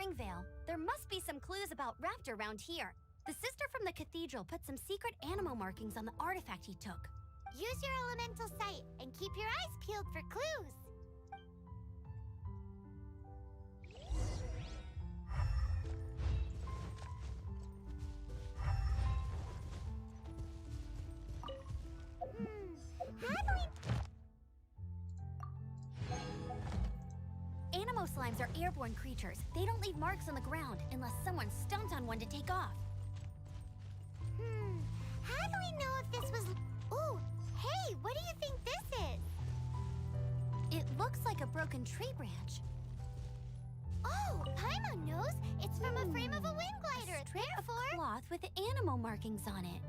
Springvale. There must be some clues about Raptor around here. The sister from the cathedral put some secret animal markings on the artifact he took. Use your elemental sight and keep your eyes peeled for clues. How do we... Animo slimes are airborne creatures. They don't leave marks on the ground unless someone stomped on one to take off. How do we know if this was... Ooh, hey, what do you think this is? It looks like a broken tree branch. Oh, Paimon knows. It's from a frame of a wind glider. Therefore... Cloth with animo markings on it.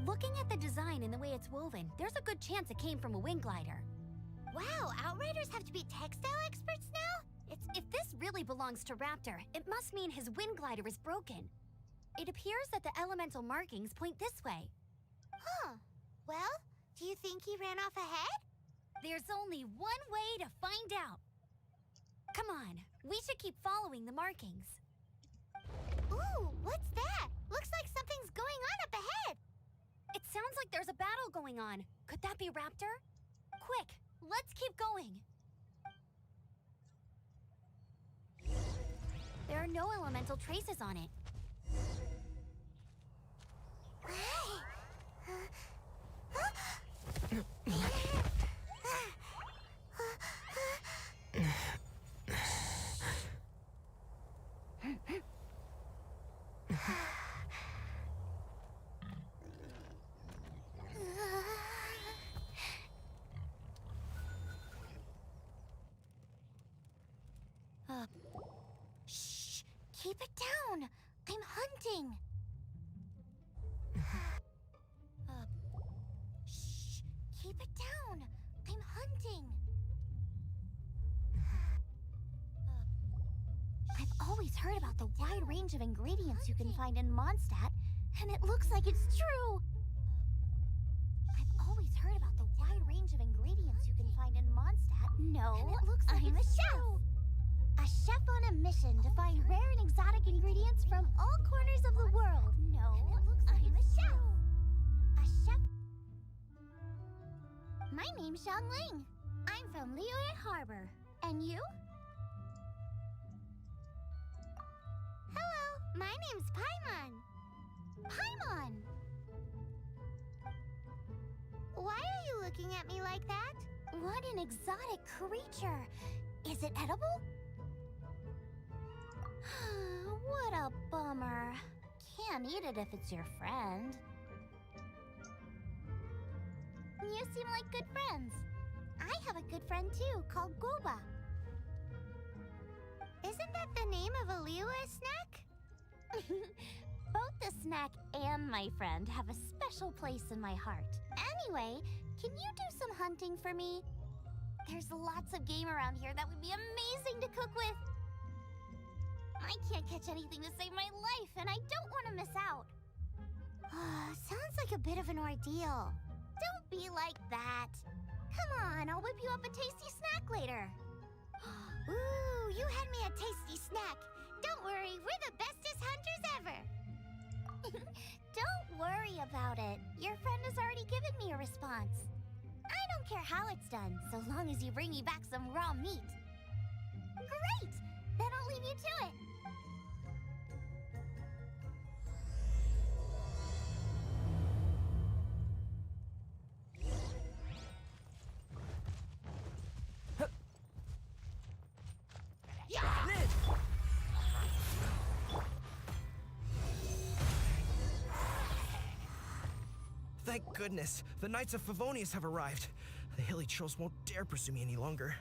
Looking at the design and the way it's woven, there's a good chance it came from a wind glider. Wow, Outriders have to be textile experts now? If this really belongs to Raptor, it must mean his wind glider is broken. It appears that the elemental markings point this way. Huh. Well, do you think he ran off ahead? There's only one way to find out. Come on, we should keep following the markings. Ooh, what's that? Looks like something's going on up ahead. It sounds like there's a battle going on. Could that be Raptor? Quick, let's keep going. There are no elemental traces on it. Shh! Keep it down! I'm hunting! Shh! Keep it down! I'm hunting! I've always heard about the wide range of ingredients you can find in Mondstadt, and it looks like it's true! I've always heard about the wide range of ingredients you can find in Mondstadt. No, and it looks like I'm it's a chef! true. A chef on a mission to find rare and exotic ingredients from all corners of the world. No, And it looks like I'm a it's chef! true. A chef? My name's Xiangling. I'm from Liyue Harbor. And you? Hello, my name's Paimon. Paimon! Why are you looking at me like that? What an exotic creature! Is it edible? What a bummer. Can't eat it if it's your friend. You seem like good friends. I have a good friend too, called Goba. Isn't that the name of a Liyue snack? Both the snack and my friend have a special place in my heart. Anyway, can you do some hunting for me? There's lots of game around here that would be amazing to cook with. I can't catch anything to save my life, and I don't want to miss out. Sounds like a bit of an ordeal. Don't be like that. Come on, I'll whip you up a tasty snack later. Ooh, you had me a tasty snack. Don't worry, we're the bestest hunters ever. Don't worry about it. Your friend has already given me a response. I don't care how it's done, so long as you bring me back some raw meat. Great! Then I'll leave you to it. Thank goodness, the Knights of Favonius have arrived. The hilly trolls won't dare pursue me any longer.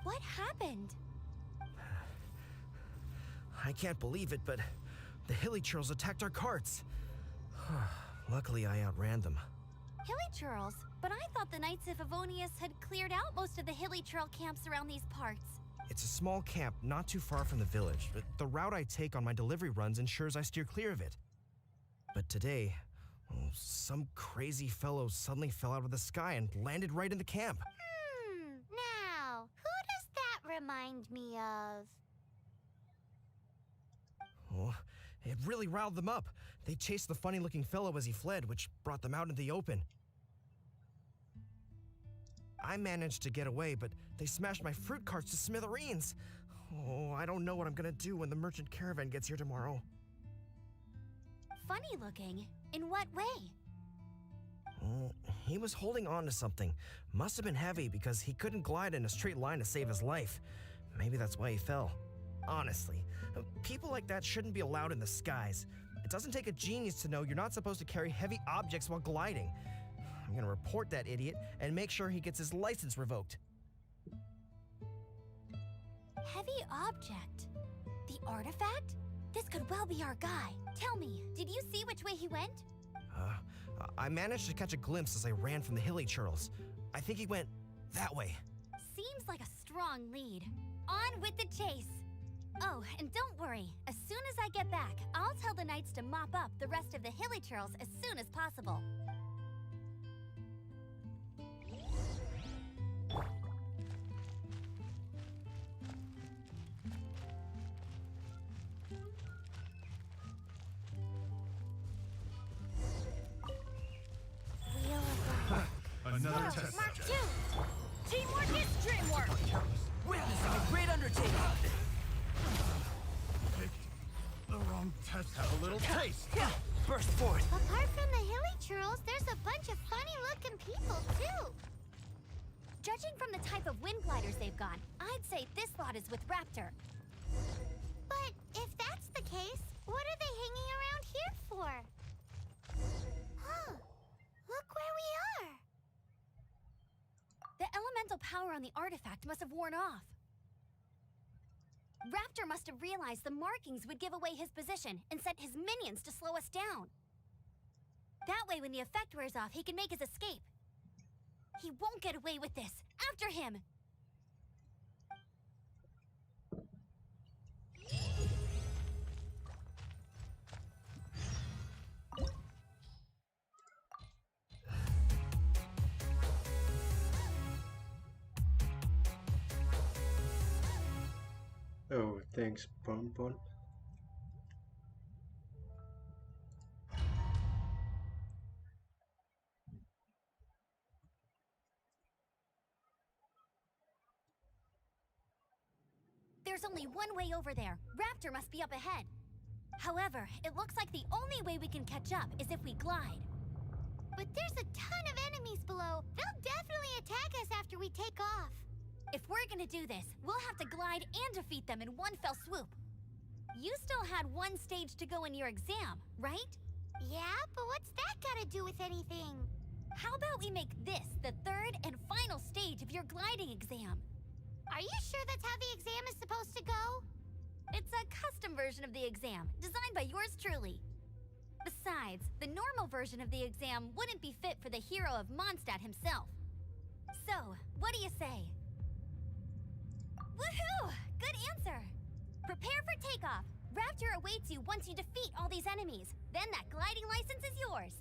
What happened? I can't believe it, but the hilly trolls attacked our carts. Luckily, I outran them. Hilly churls? But I thought the Knights of Favonius had cleared out most of the hilly churl camps around these parts. It's a small camp not too far from the village, but the route I take on my delivery runs ensures I steer clear of it. But today, some crazy fellow suddenly fell out of the sky and landed right in the camp. Now, who does that remind me of? Oh, it really riled them up. They chased the funny-looking fellow as he fled, which brought them out into the open. I managed to get away, but they smashed my fruit carts to smithereens. Oh, I don't know what I'm gonna do when the merchant caravan gets here tomorrow. Funny looking? In what way? Oh, he was holding on to something. Must have been heavy because he couldn't glide in a straight line to save his life. Maybe that's why he fell. Honestly, people like that shouldn't be allowed in the skies. It doesn't take a genius to know you're not supposed to carry heavy objects while gliding. I'm gonna report that idiot and make sure he gets his license revoked. Heavy object? The artifact? This could well be our guy. Tell me, did you see which way he went? I managed to catch a glimpse as I ran from the hilly churls. I think he went that way. Seems like a strong lead. On with the chase. Oh, and don't worry. As soon as I get back, I'll tell the knights to mop up the rest of the hilly churls as soon as possible. Another test. Mark 2! Teamwork is dreamwork! Witnessing a great undertaking. Taking the wrong test. Have a little taste. Burst forth. Apart from the hilly churls, there's a bunch of funny-looking people, too. Judging from the type of wind gliders they've got, I'd say this lot is with Raptor. But if that's the case, what are they hanging around here for? Huh. Look where we are. The elemental power on the artifact must have worn off. Raptor must have realized the markings would give away his position and sent his minions to slow us down. That way, when the effect wears off, he can make his escape. He won't get away with this. After him! Oh, thanks, Bonbon. There's only one way over there. Raptor must be up ahead. However, it looks like the only way we can catch up is if we glide. But there's a ton of enemies below. They'll definitely attack us after we take off. If we're gonna do this, we'll have to glide and defeat them in one fell swoop. You still had one stage to go in your exam, right? Yeah, but what's that gotta do with anything? How about we make this the third and final stage of your gliding exam? Are you sure that's how the exam is supposed to go? It's a custom version of the exam, designed by yours truly. Besides, the normal version of the exam wouldn't be fit for the hero of Mondstadt himself. So, what do you say? Woohoo! Good answer! Prepare for takeoff. Raptor awaits you once you defeat all these enemies. Then that gliding license is yours.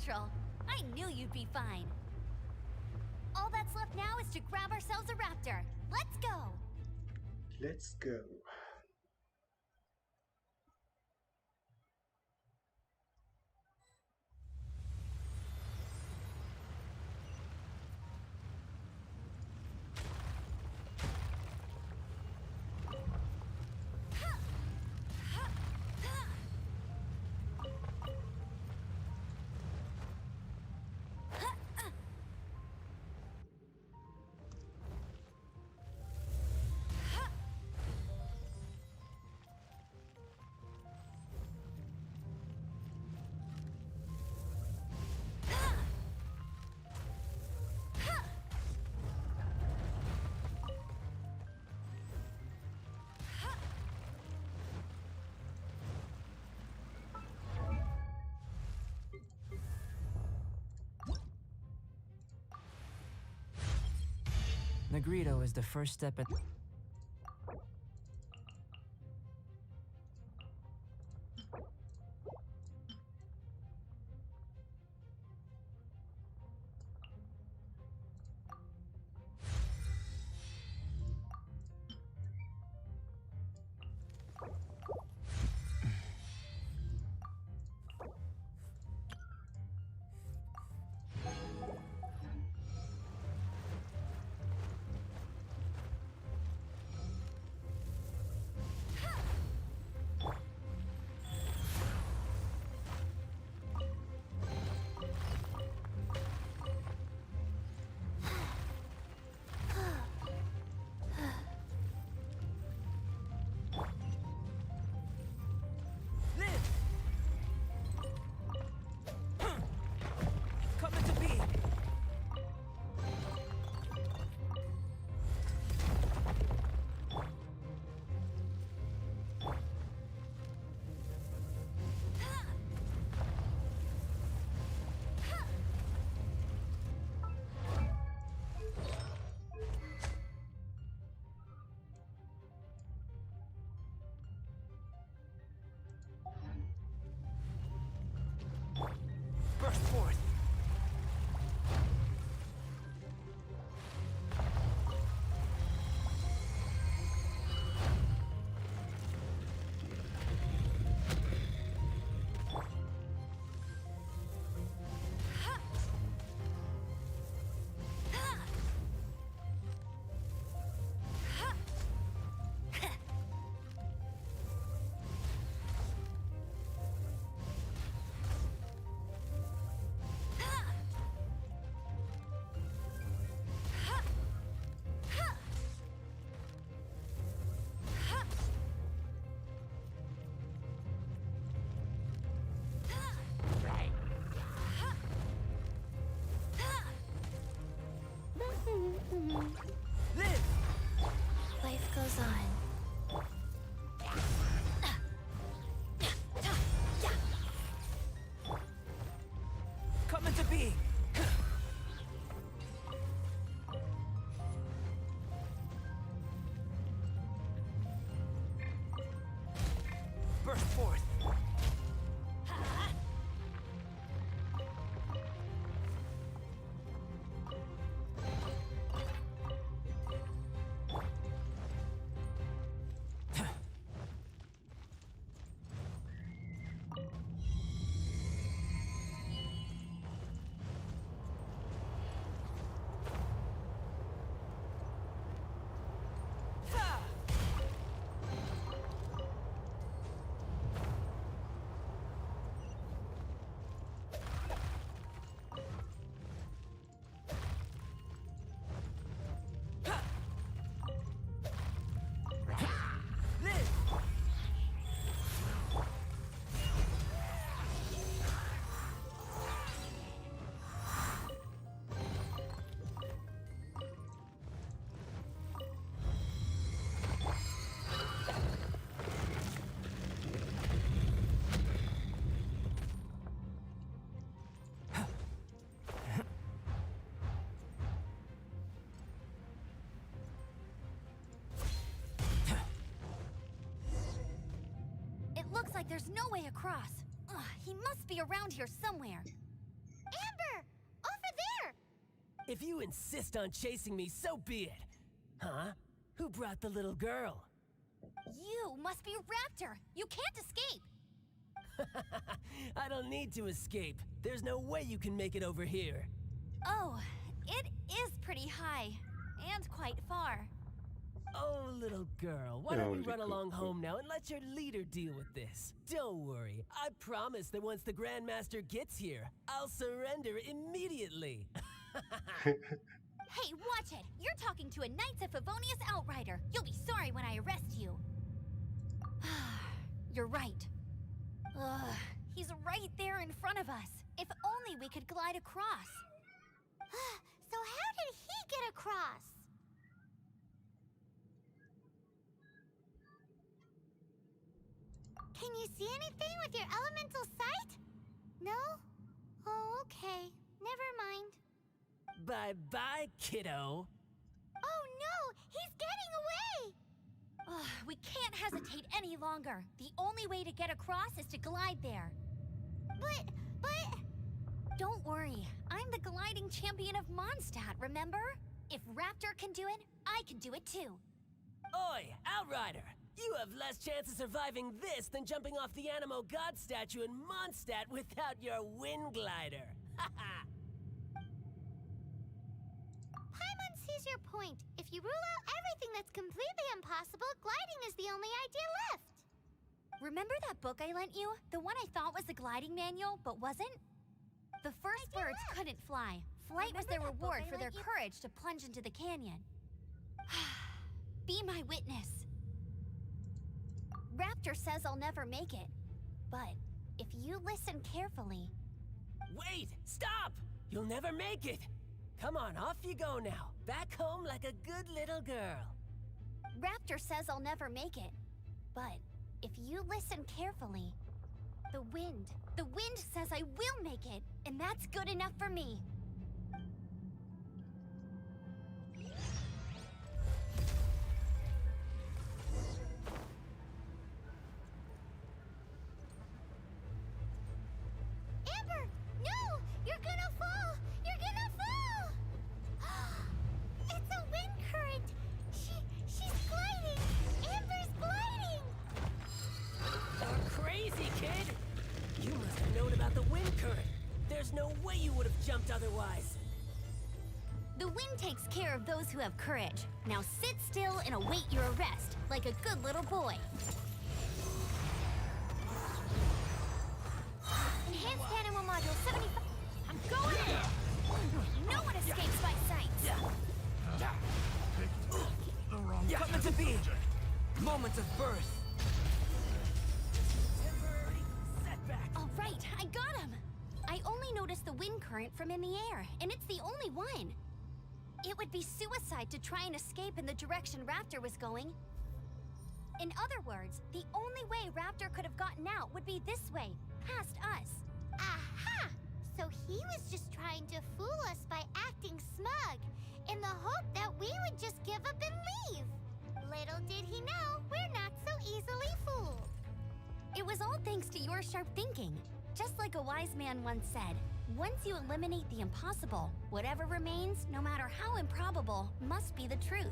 natural. I knew you'd be fine. All that's left now is to grab ourselves a raptor. Let's go! Let's go. Negrito is the first step in... Coming to be! Burst forth! Live! Life goes on. Coming to be! Burst forth! It looks like there's no way across. Ugh, he must be around here somewhere. Amber! Over there! If you insist on chasing me, so be it. Huh? Who brought the little girl? You must be Raptor. You can't escape. I don't need to escape. There's no way you can make it over here. Oh, it is pretty high and quite far. Oh, little girl, why don't we Holy run along cow. home now and let your leader deal with this? Don't worry, I promise that once the Grandmaster gets here, I'll surrender immediately. Hey, watch it! You're talking to a Knights of Favonius outrider. You'll be sorry when I arrest you. You're right. Ugh, he's right there in front of us. If only we could glide across. So how did he get across? Can you see anything with your elemental sight? No? Oh, okay. Never mind. Bye-bye, kiddo. Oh no! He's getting away! Ugh, we can't hesitate any longer. The only way to get across is to glide there. But... Don't worry, I'm the gliding champion of Mondstadt, remember? If Raptor can do it, I can do it too. Oi, Outrider! You have less chance of surviving this than jumping off the Animo God statue in Mondstadt without your wind glider. Haha! Paimon sees your point. If you rule out everything that's completely impossible, gliding is the only idea left. Remember that book I lent you? The one I thought was the gliding manual, but wasn't? The first birds couldn't fly. Flight was their reward for their courage to plunge into the canyon. Be my witness. Raptor says I'll never make it. But if you listen carefully... Wait! Stop! You'll never make it! Come on, off you go now. Back home like a good little girl. Raptor says I'll never make it. But if you listen carefully... The wind says I will make it, and that's good enough for me. Amber! No! You're gonna fall! You're gonna fall! It's a wind current! She's gliding! Amber's gliding! You're crazy, kid! You must have known about the wind current. There's no way you would have jumped otherwise. The wind takes care of those who have courage. Now sit still and await your arrest, like a good little boy. Enhanced Animo Module 75. I'm going in! No one escapes my sight! The wrong Coming to be! Moment of birth! Temporary setback! All right, I got him! I only noticed the wind current from in the air, and it's the only one. It would be suicide to try and escape in the direction Raptor was going. In other words, the only way Raptor could have gotten out would be this way, past us. Aha! So he was just trying to fool us by acting smug, in the hope that we would just give up and leave. Little did he know, we're not so easily fooled. It was all thanks to your sharp thinking. Just like a wise man once said, once you eliminate the impossible, whatever remains, no matter how improbable, must be the truth.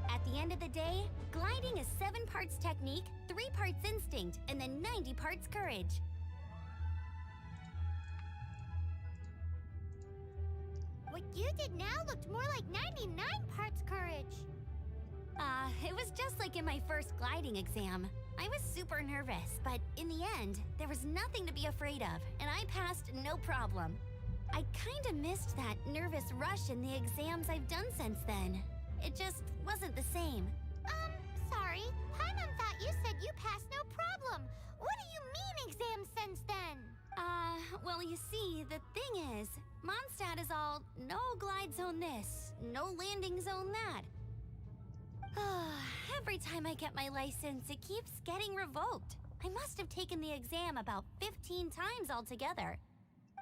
At the end of the day, gliding is 7 parts technique, 3 parts instinct, and then 90 parts courage. What you did now looked more like 99 parts courage. It was just like in my first gliding exam. I was super nervous, but in the end, there was nothing to be afraid of, and I passed no problem. I kinda missed that nervous rush in the exams I've done since then. It just wasn't the same. Sorry. Paimon thought you said you passed no problem. What do you mean exams since then? Well, you see, the thing is, Mondstadt is all no glide zone this, no landing zone that. Every time I get my license, it keeps getting revoked. I must have taken the exam about 15 times altogether.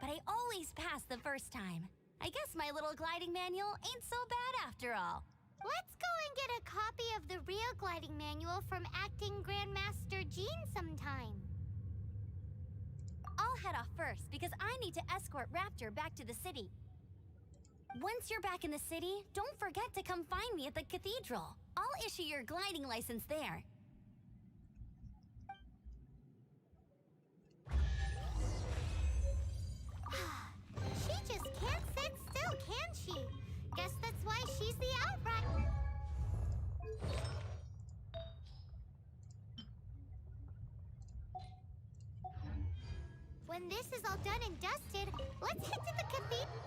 But I always pass the first time. I guess my little gliding manual ain't so bad after all. Let's go and get a copy of the real gliding manual from Acting Grandmaster Jean sometime. head off first because I need to escort Raptor back to the city. Once you're back in the city, don't forget to come find me at the cathedral. I'll issue your gliding license there. She just can't sit still, can she? Guess that's why she's the outright. When this is all done and dusted, let's head to the cathedral.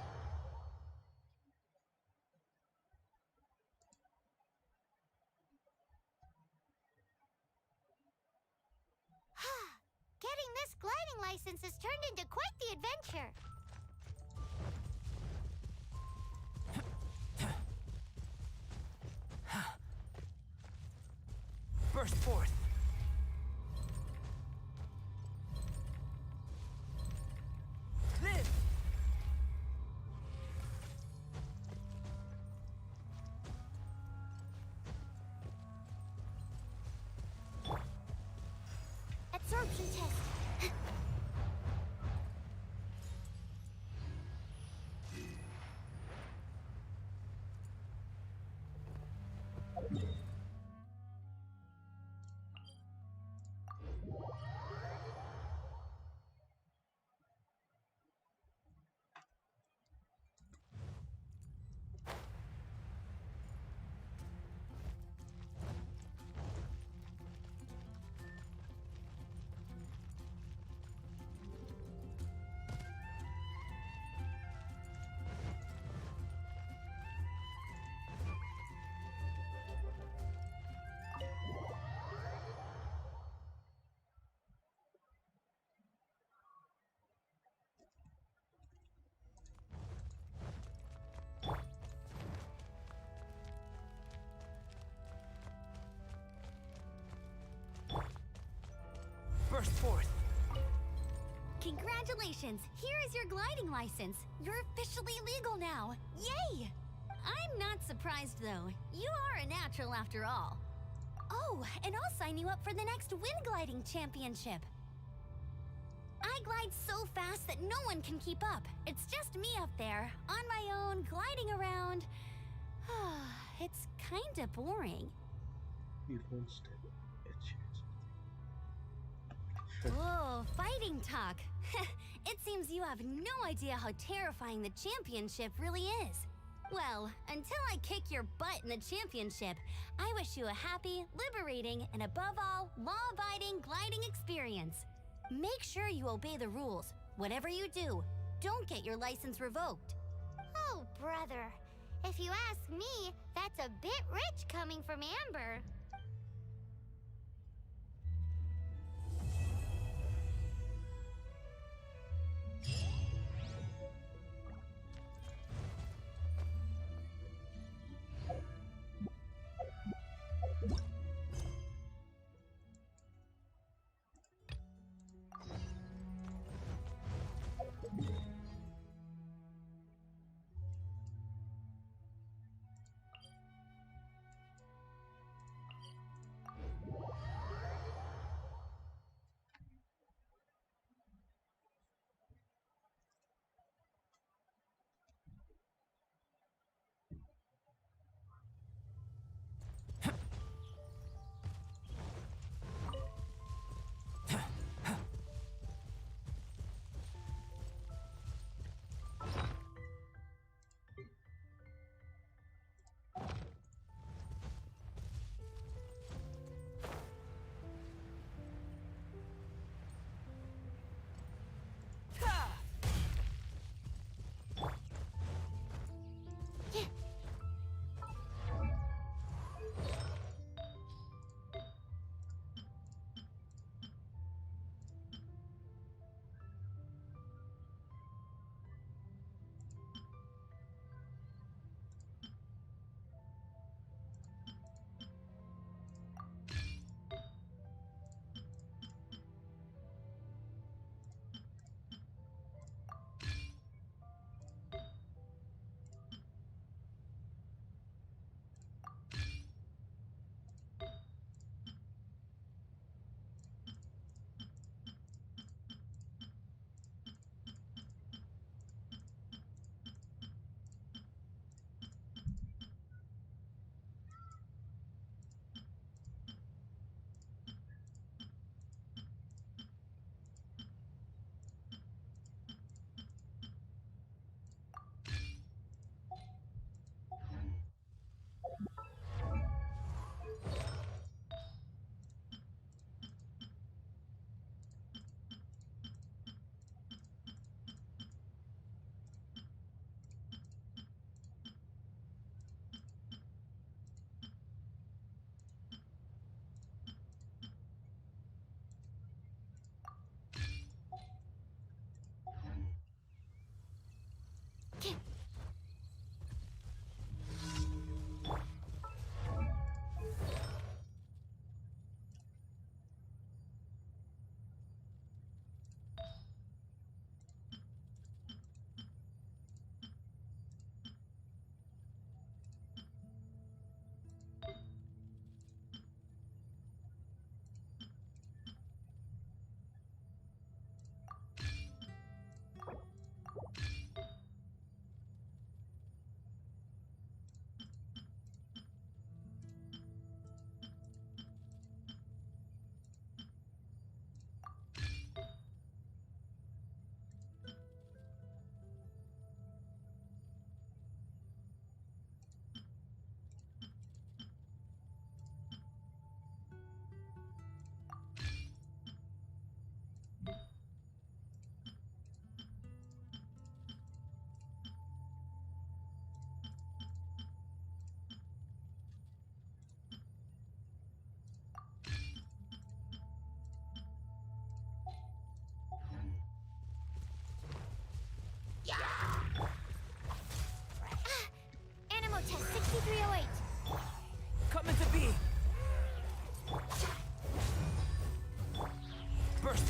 Getting this gliding license has turned into quite the adventure. Burst forth. Live! Absorption test. Burst forth. Congratulations! Here is your gliding license. You're officially legal now. Yay! I'm not surprised though. You are a natural after all. Oh, and I'll sign you up for the next wind gliding championship. I glide so fast that no one can keep up. It's just me up there, on my own, gliding around. It's kinda boring. You won't step a chance. Oh, fighting talk. It seems you have no idea how terrifying the championship really is. Well, until I kick your butt in the championship, I wish you a happy, liberating, and above all, law-abiding gliding experience. Make sure you obey the rules. Whatever you do, don't get your license revoked. Oh, brother. If you ask me, that's a bit rich coming from Amber.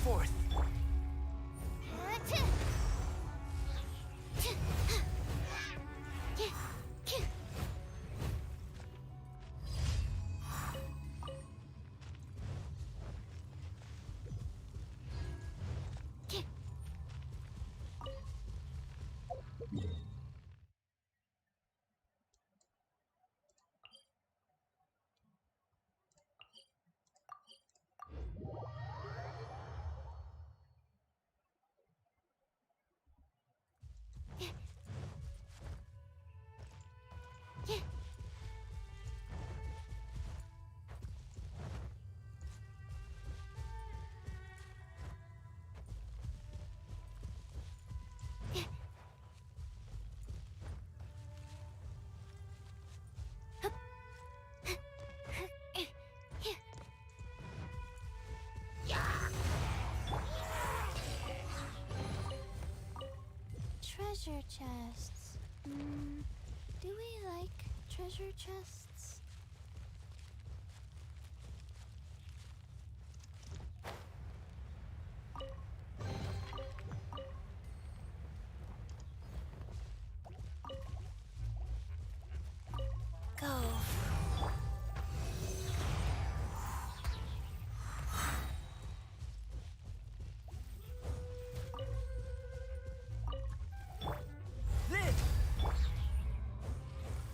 forth. Treasure chests. Do we like treasure chests? Go.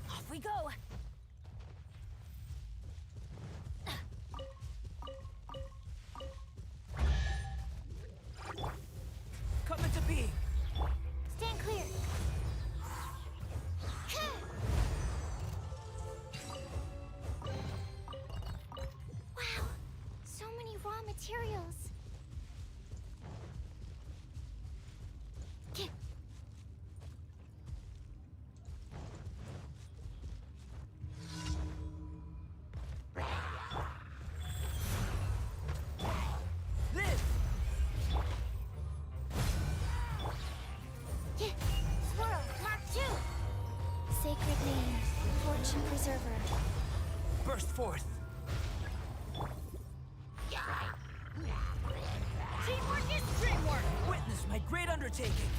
Off we go. Come into being. Stand clear. Wow, so many raw materials. This. Swirl, Mark 2. Sacred name, Fortune Preserver. Burst forth. Teamwork is dreamwork. Witness my great undertaking.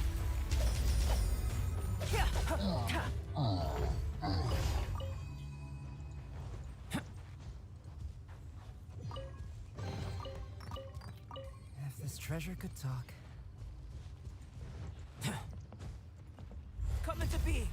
If this treasure could talk. Come into being.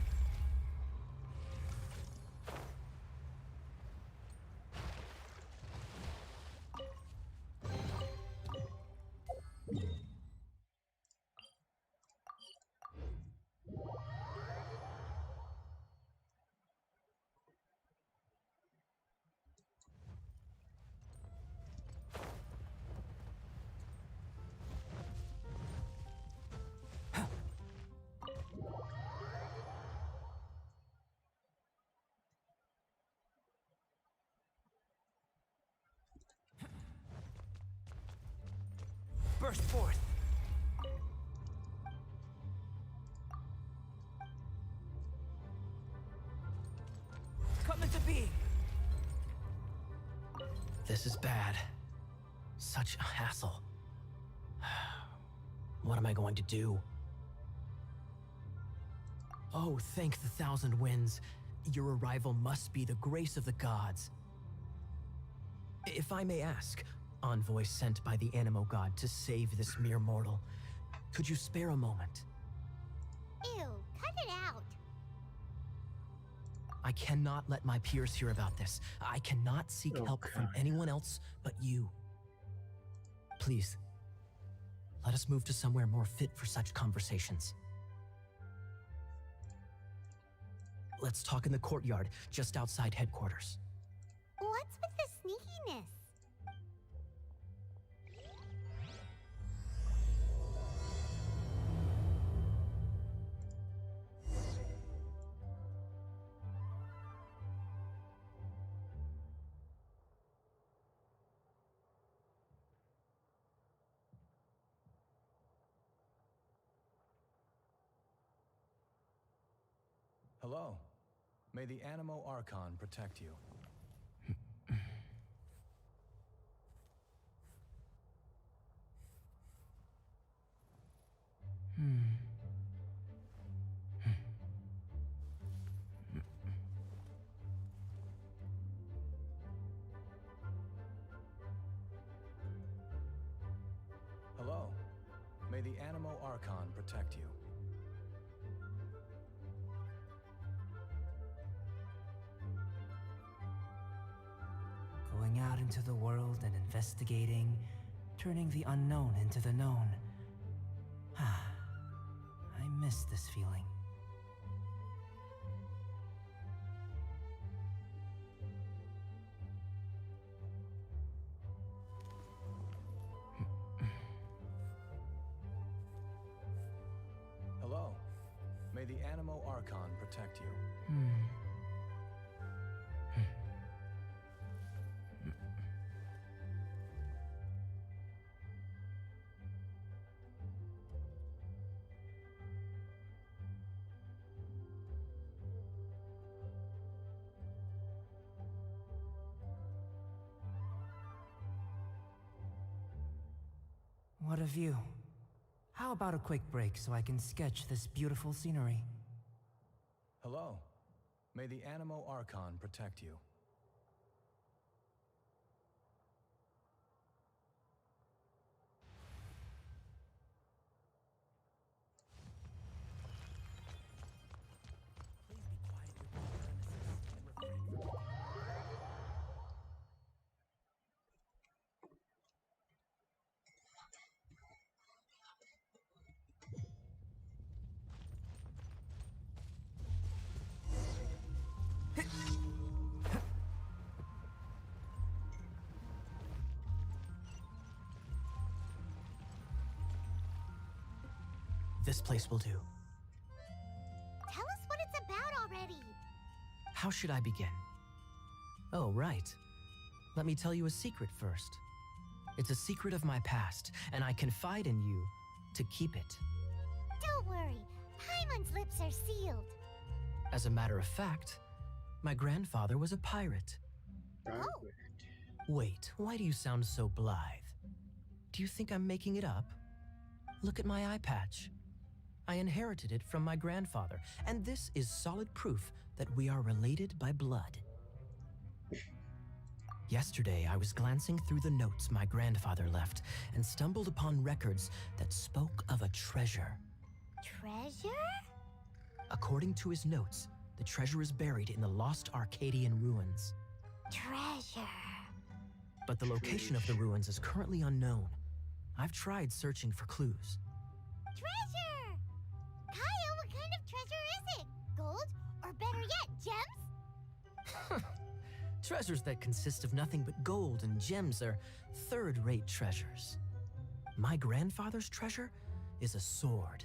Burst forth. Come into being. This is bad. Such a hassle. What am I going to do? Oh, thank the thousand winds. Your arrival must be the grace of the gods. If I may ask, envoy sent by the Animo god to save this mere mortal, could you spare a moment? Ew, cut it out. I cannot let my peers hear about this. I cannot seek help from Okay. anyone else but you. Please, let us move to somewhere more fit for such conversations. Let's talk in the courtyard, just outside headquarters. What's with the sneakiness? Hello. May the Animo Archon protect you. May the Animo Archon protect you. Going out into the world and investigating, turning the unknown into the known. I miss this feeling. Hello. May the Animo Archon protect you. What a view. How about a quick break so I can sketch this beautiful scenery? Hello. May the Animo Archon protect you. Please be quiet with your premises and refrain from... This place will do. Tell us what it's about already. How should I begin? Oh, right. Let me tell you a secret first. It's a secret of my past, and I confide in you to keep it. Don't worry, Paimon's lips are sealed. As a matter of fact, my grandfather was a pirate. Pirate. Wait, why do you sound so blithe? Do you think I'm making it up? Look at my eye patch. I inherited it from my grandfather, and this is solid proof that we are related by blood. Yesterday, I was glancing through the notes my grandfather left and stumbled upon records that spoke of a treasure. Treasure? According to his notes, the treasure is buried in the lost Arcadian ruins. Treasure. But the location of the ruins is currently unknown. I've tried searching for clues. Treasure! Kyle, what kind of treasure is it? Gold? Or better yet, gems? Treasures that consist of nothing but gold and gems are third-rate treasures. My grandfather's treasure is a sword.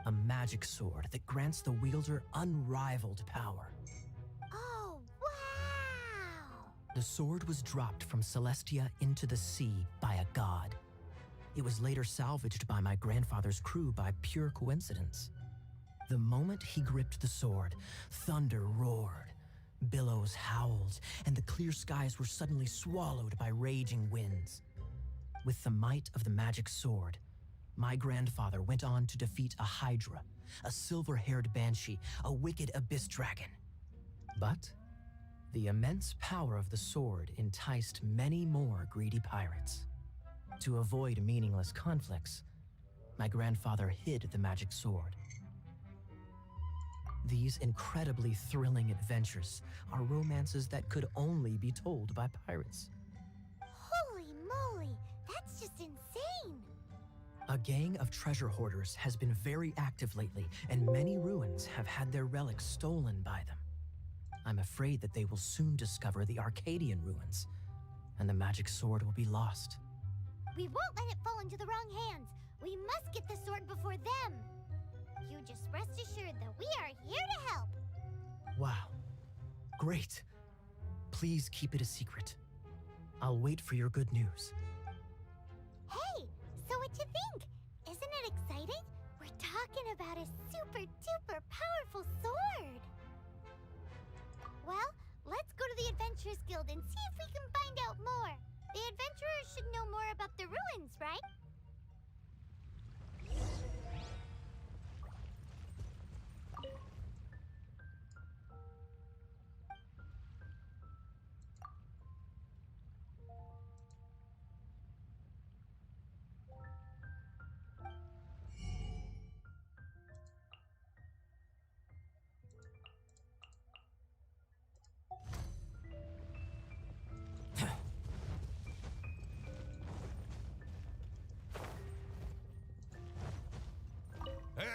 A magic sword that grants the wielder unrivaled power. Oh, wow! The sword was dropped from Celestia into the sea by a god. It was later salvaged by my grandfather's crew by pure coincidence. The moment he gripped the sword, thunder roared, billows howled, and the clear skies were suddenly swallowed by raging winds. With the might of the magic sword, my grandfather went on to defeat a hydra, a silver-haired banshee, a wicked abyss dragon. But the immense power of the sword enticed many more greedy pirates. To avoid meaningless conflicts, my grandfather hid the magic sword. These incredibly thrilling adventures are romances that could only be told by pirates. Holy moly, that's just insane! A gang of treasure hoarders has been very active lately, and many ruins have had their relics stolen by them. I'm afraid that they will soon discover the Arcadian ruins, and the magic sword will be lost. We won't let it fall into the wrong hands. We must get the sword before them. You just rest assured that we are here to help. Wow. Great. Please keep it a secret. I'll wait for your good news. Hey, so what you think? Isn't it exciting? We're talking about a super-duper powerful sword. Well, let's go to the Adventurers Guild and see if we can find out more. The adventurers should know more about the ruins, right?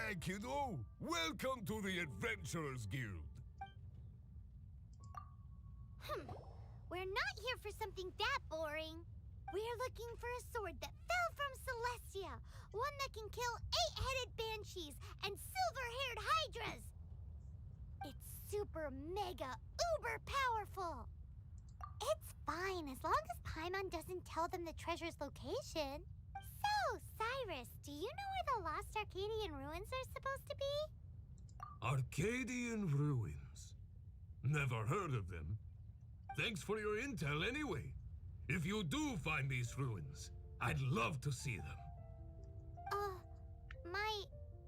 there, kiddo. Welcome to the Adventurers Guild. We're not here for something that boring. We're looking for a sword that fell from Celestia. One that can kill 8-headed banshees and silver-haired hydras. It's super mega uber powerful. It's fine as long as Paimon doesn't tell them the treasure's location. So, Cyrus, do you know where the lost Arcadian ruins are supposed to be? Arcadian ruins. Never heard of them. Thanks for your intel anyway. If you do find these ruins, I'd love to see them. My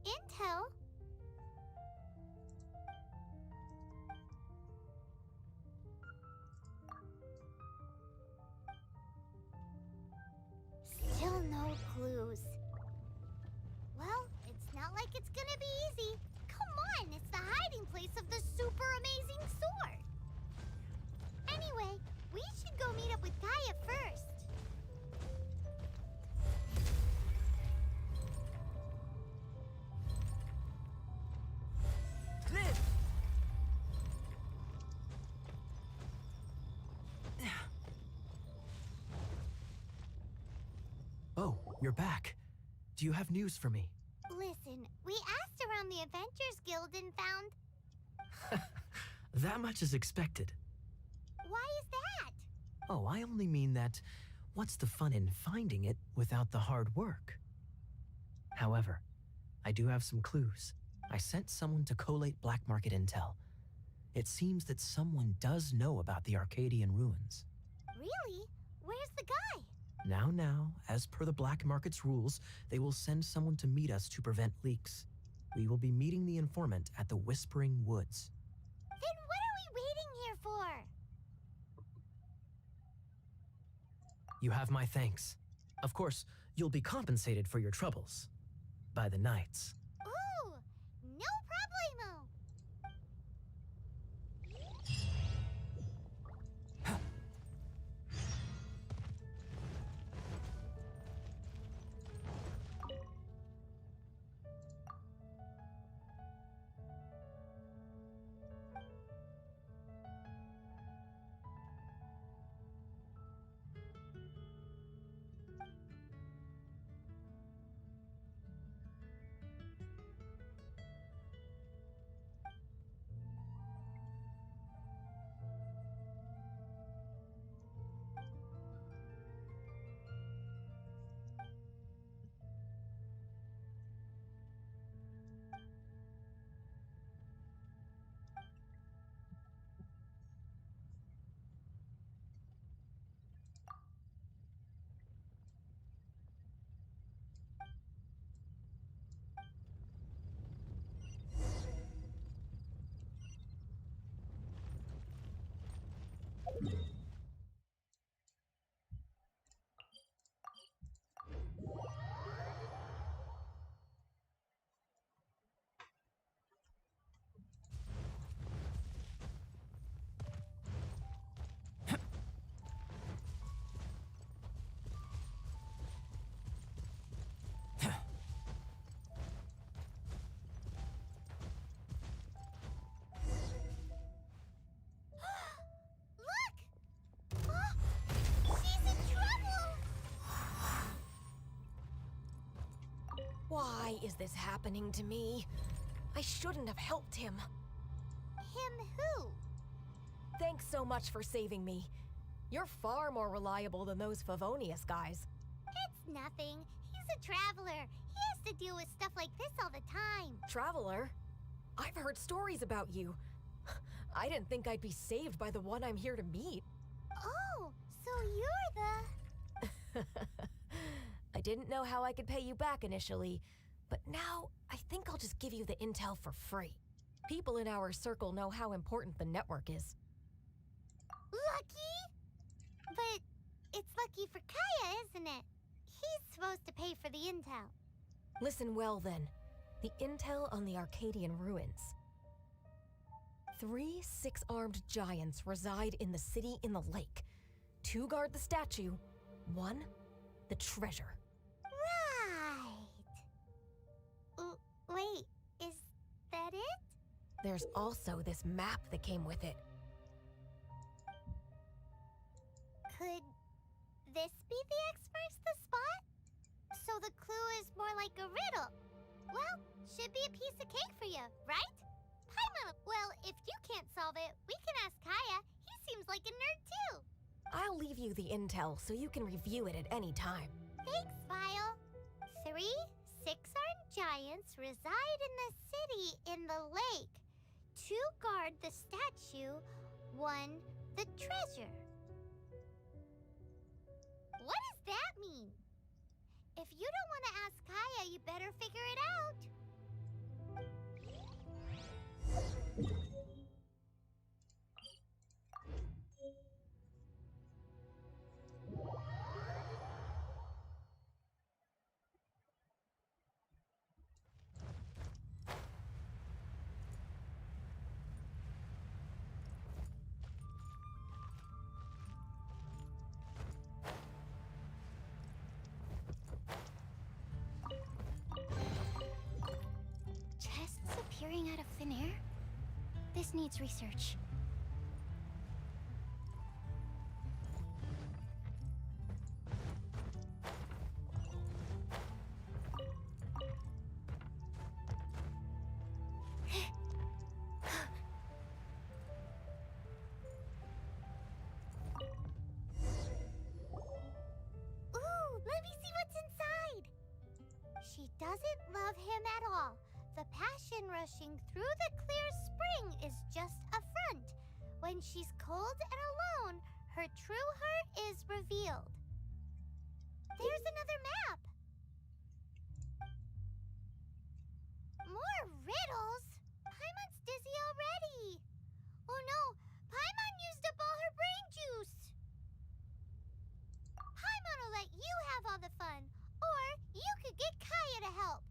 intel? Still no clues. Well, it's not like it's gonna be easy. Come on, it's the hiding place of the super amazing sword. Anyway, we should go meet up with Gaia first. Liz! Oh, you're back. Do you have news for me? Listen, we asked around the Adventurers Guild and found... That much is expected. Why is that? Oh, I only mean that what's the fun in finding it without the hard work? However, I do have some clues. I sent someone to collate black market intel. It seems that someone does know about the Arcadian ruins. Really? Where's the guy? Now, as per the black market's rules, they will send someone to meet us to prevent leaks. We will be meeting the informant at the Whispering Woods. Then what are we waiting here for? You have my thanks. Of course, you'll be compensated for your troubles. By the knights. Ooh, no problemo. Why is this happening to me? I shouldn't have helped him. Him who? Thanks so much for saving me. You're far more reliable than those Favonius guys. It's nothing. He's a traveler. He has to deal with stuff like this all the time. Traveler? I've heard stories about you. I didn't think I'd be saved by the one I'm here to meet. Oh, so you're the... I didn't know how I could pay you back initially, but now I think I'll just give you the intel for free. People in our circle know how important the network is. Lucky? But it's lucky for Kaya, isn't it? He's supposed to pay for the intel. Listen well then. The intel on the Arcadian ruins. 3 6-armed giants reside in the city in the lake. 2 guard the statue, 1 the treasure. Right. Wait, is that it? There's also this map that came with it. Could this be the X marks the spot? So the clue is more like a riddle. Well, should be a piece of cake for you, right? Paimon, well, if you can't solve it, we can ask Kaya. He seems like a nerd too. I'll leave you the intel so you can review it at any time. Thanks, Vile. 3 six-armed giants reside in the city in the lake. 2 guard the statue, 1 the treasure. What does that mean? If you don't want to ask Kaya, you better figure it out. Chests appearing out of thin air? This needs research. Ooh, let me see what's inside. She doesn't love him at all. The passion rushing through the clear spring is just a front. When she's cold and alone, her true heart is revealed. There's another map. More riddles? Paimon's dizzy already. Oh no, Paimon used up all her brain juice. Paimon will let you have all the fun, or you could get Kaya to help.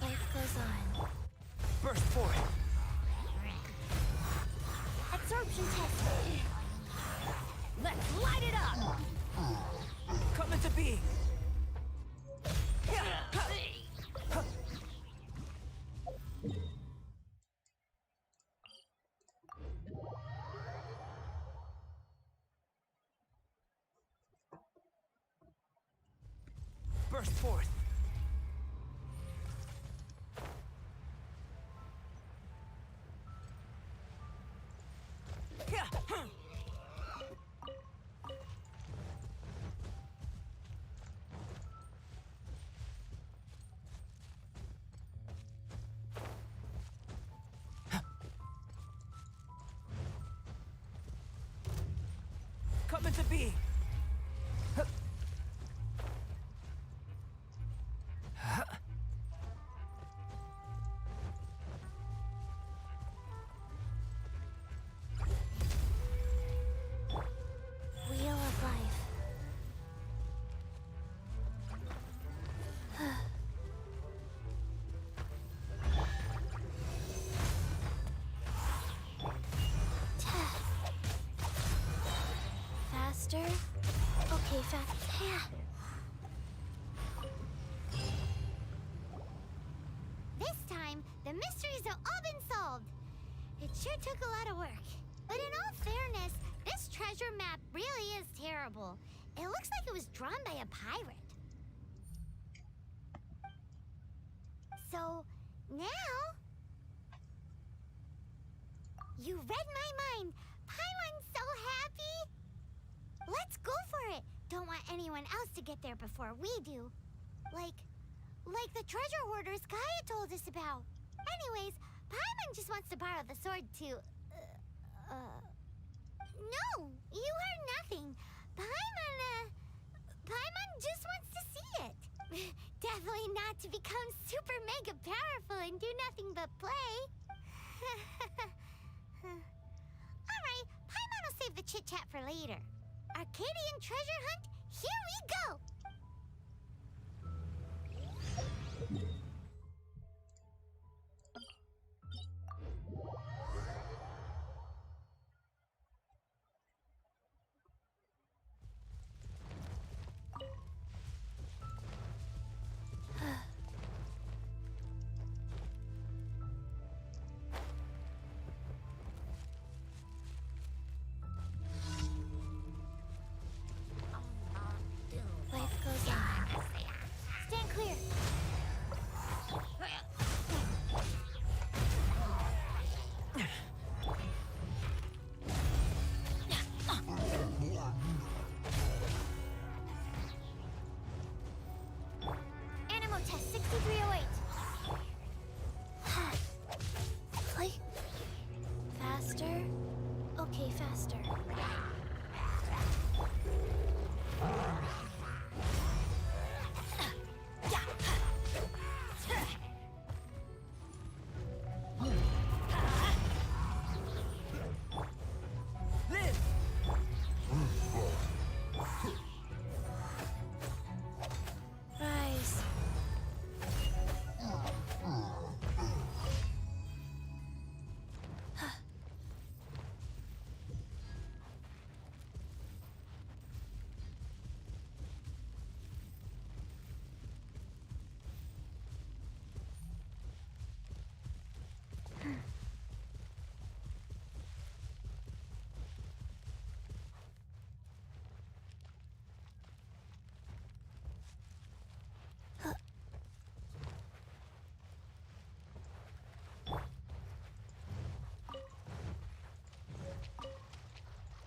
Life goes on. Burst forth! Absorption test. Let's light it up! Come into being! Burst forth! Come into being! Wheel of life. Faster? Okay, fast. Yeah. This time, the mysteries have all been solved. It sure took a lot of work. But in all fairness, this treasure map really is terrible. It looks like it was drawn by a pirate. So, now... You read my mind! Paimon's so happy! Let's go for it! Don't want anyone else to get there before we do. Like the treasure hoarders Kaya told us about. Anyways, Paimon just wants to borrow the sword to... No, you heard nothing. Paimon just wants to see it. Definitely not to become become super mega powerful and do nothing but play. Alright, Paimon will save the chit-chat for later. Arcadian treasure hunt, here we go! Life goes on. Stand clear. Animal test 6308. Play faster. Okay, faster. Live! Rise.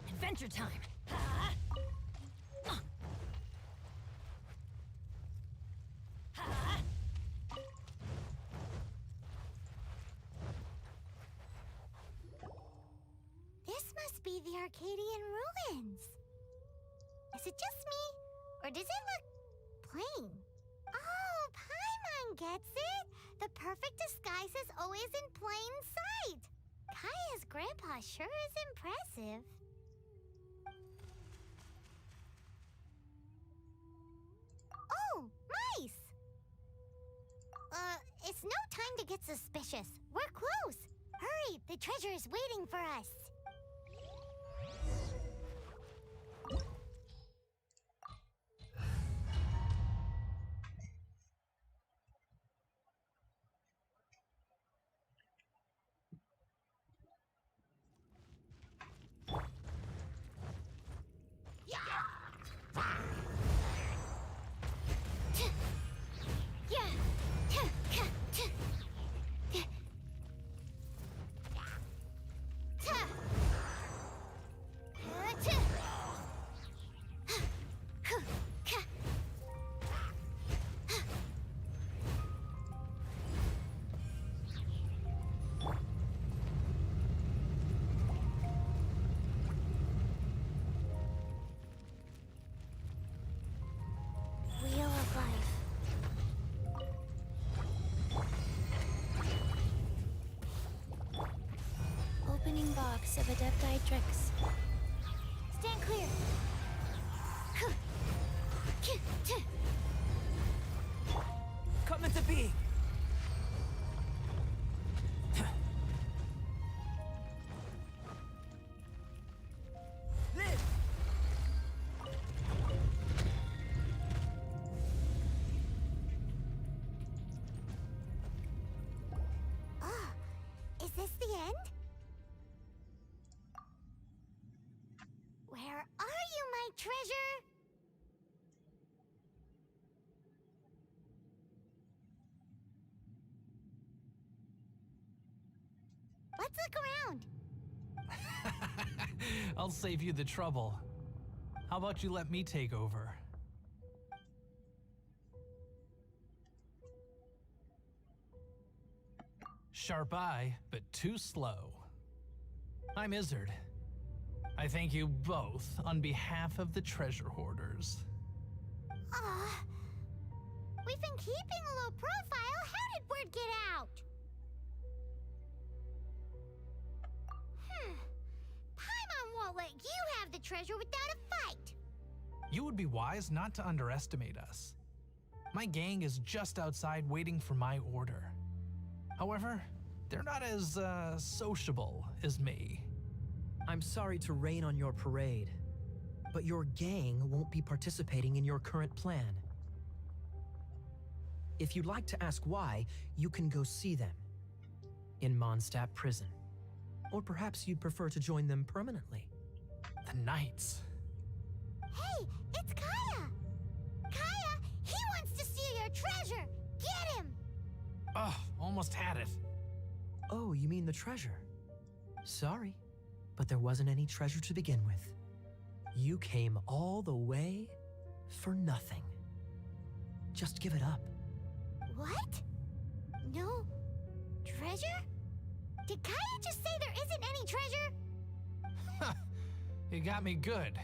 Adventure time! This must be the Arcadian ruins. Is it just me? Or does it look plain? Oh, Paimon gets it! The perfect disguise is always in plain sight! Kaya's grandpa sure is impressive. Oh, mice! It's no time to get suspicious. We're close. Hurry, the treasure is waiting for us. Wheel of life. Opening box of Adepti tricks. Stand clear. Come into being! Live! Ah, is this the end? Where are you, my treasure? Let's look around. I'll save you the trouble. How about you let me take over? Sharp eye, but too slow. I'm Izzard. I thank you both on behalf of the treasure hoarders. Ah, we We've been keeping a low profile. How did word get out? Paimon won't let you have the treasure without a fight. You would be wise not to underestimate us. My gang is just outside waiting for my order. However, they're not as sociable as me. I'm sorry to rain on your parade, but your gang won't be participating in your current plan. If you'd like to ask why, you can go see them in Mondstadt prison. Or perhaps you'd prefer to join them permanently. The Knights. Hey, it's Kaya! Kaya, he wants to steal your treasure! Get him! Ugh, almost had it. Oh, you mean the treasure? Sorry, but there wasn't any treasure to begin with. You came all the way for nothing. Just give it up. What? No treasure? Did Kaya just say there isn't any treasure? You got me good.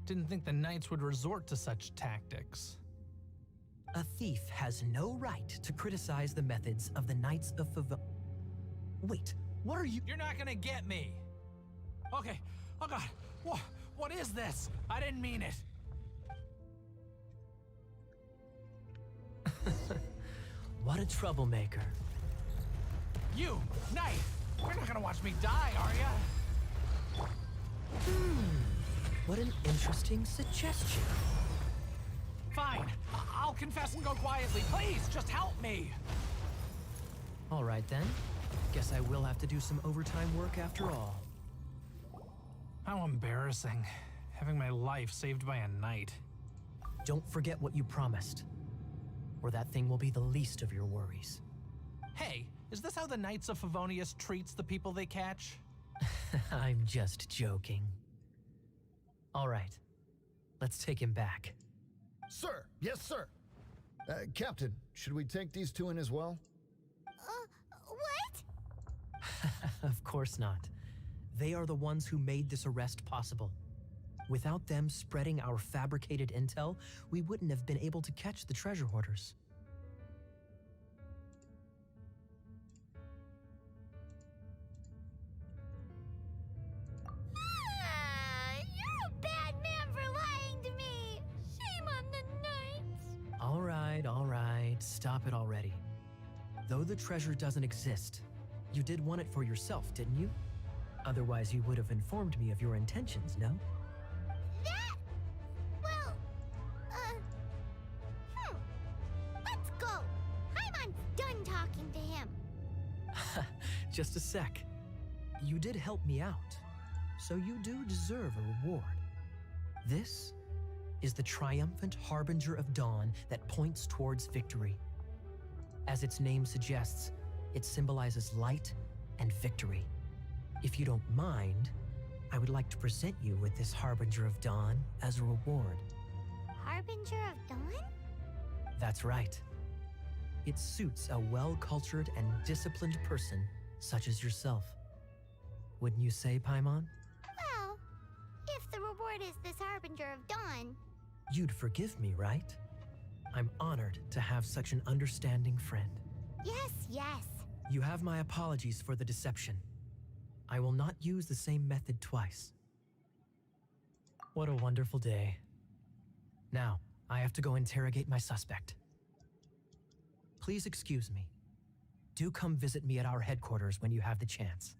Didn't think the Knights would resort to such tactics. A thief has no right to criticize the methods of the Knights of Favon. Wait, what are you— You're not gonna get me. Okay, oh god, what is this? I didn't mean it. What a troublemaker. You, Knight! You're not gonna watch me die, are ya? What an interesting suggestion. Fine, I'll confess and go quietly. Please, just help me. All right then. Guess I will have to do some overtime work after all. How embarrassing, having my life saved by a knight. Don't forget what you promised, or that thing will be the least of your worries. Hey, is this how the Knights of Favonius treats the people they catch? I'm just joking. All right, let's take him back. Sir, yes, sir. Captain, should we take these two in as well? What? Of course not. They are the ones who made this arrest possible. Without them spreading our fabricated intel, we wouldn't have been able to catch the treasure hoarders. You're a bad man for lying to me. Shame on the Knights. All right, stop it already. Though the treasure doesn't exist, you did want it for yourself, didn't you? Otherwise, you would have informed me of your intentions, no? Well, let's go. Paimon's done talking to him. Just a sec. You did help me out, so you do deserve a reward. This is the triumphant harbinger of dawn that points towards victory. As its name suggests, it symbolizes light and victory. If you don't mind, I would like to present you with this harbinger of dawn as a reward. Harbinger of dawn? That's right. It suits a well-cultured and disciplined person such as yourself. Wouldn't you say, Paimon? Well, if the reward is this harbinger of dawn. You'd forgive me, right? I'm honored to have such an understanding friend. Yes. You have my apologies for the deception. I will not use the same method twice. What a wonderful day. Now, I have to go interrogate my suspect. Please excuse me. Do come visit me at our headquarters when you have the chance.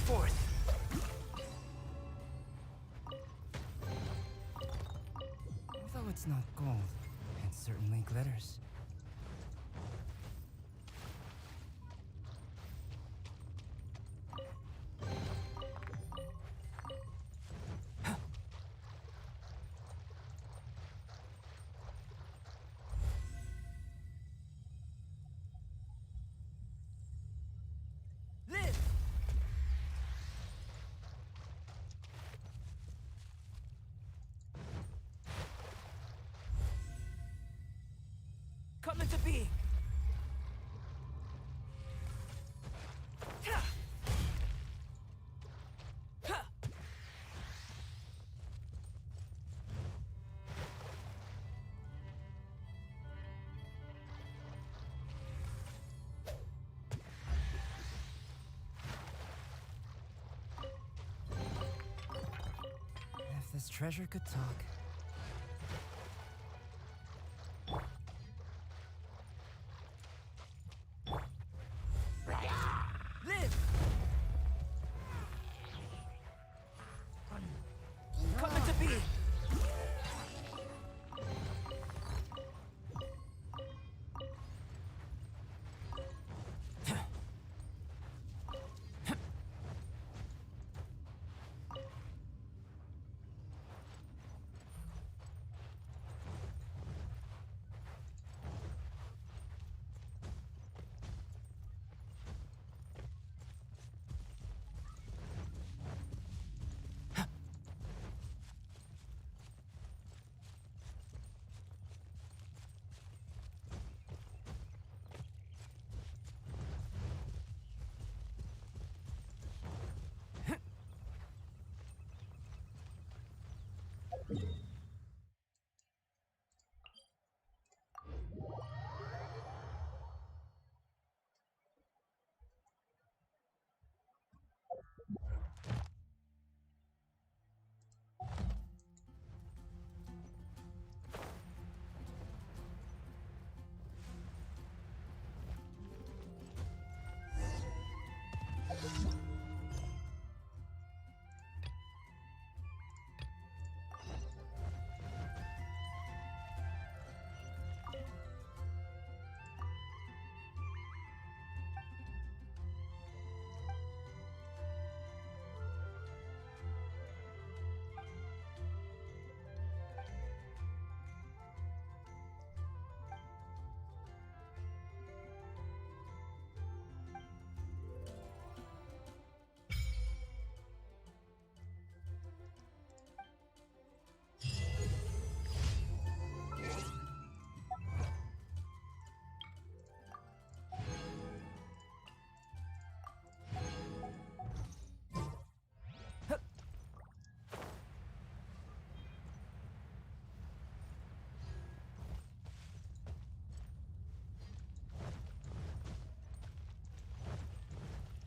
forth. Although it's not gold, it certainly glitters. Live! Come into being! Ha! Ha! If this treasure could talk. Live! Come into being!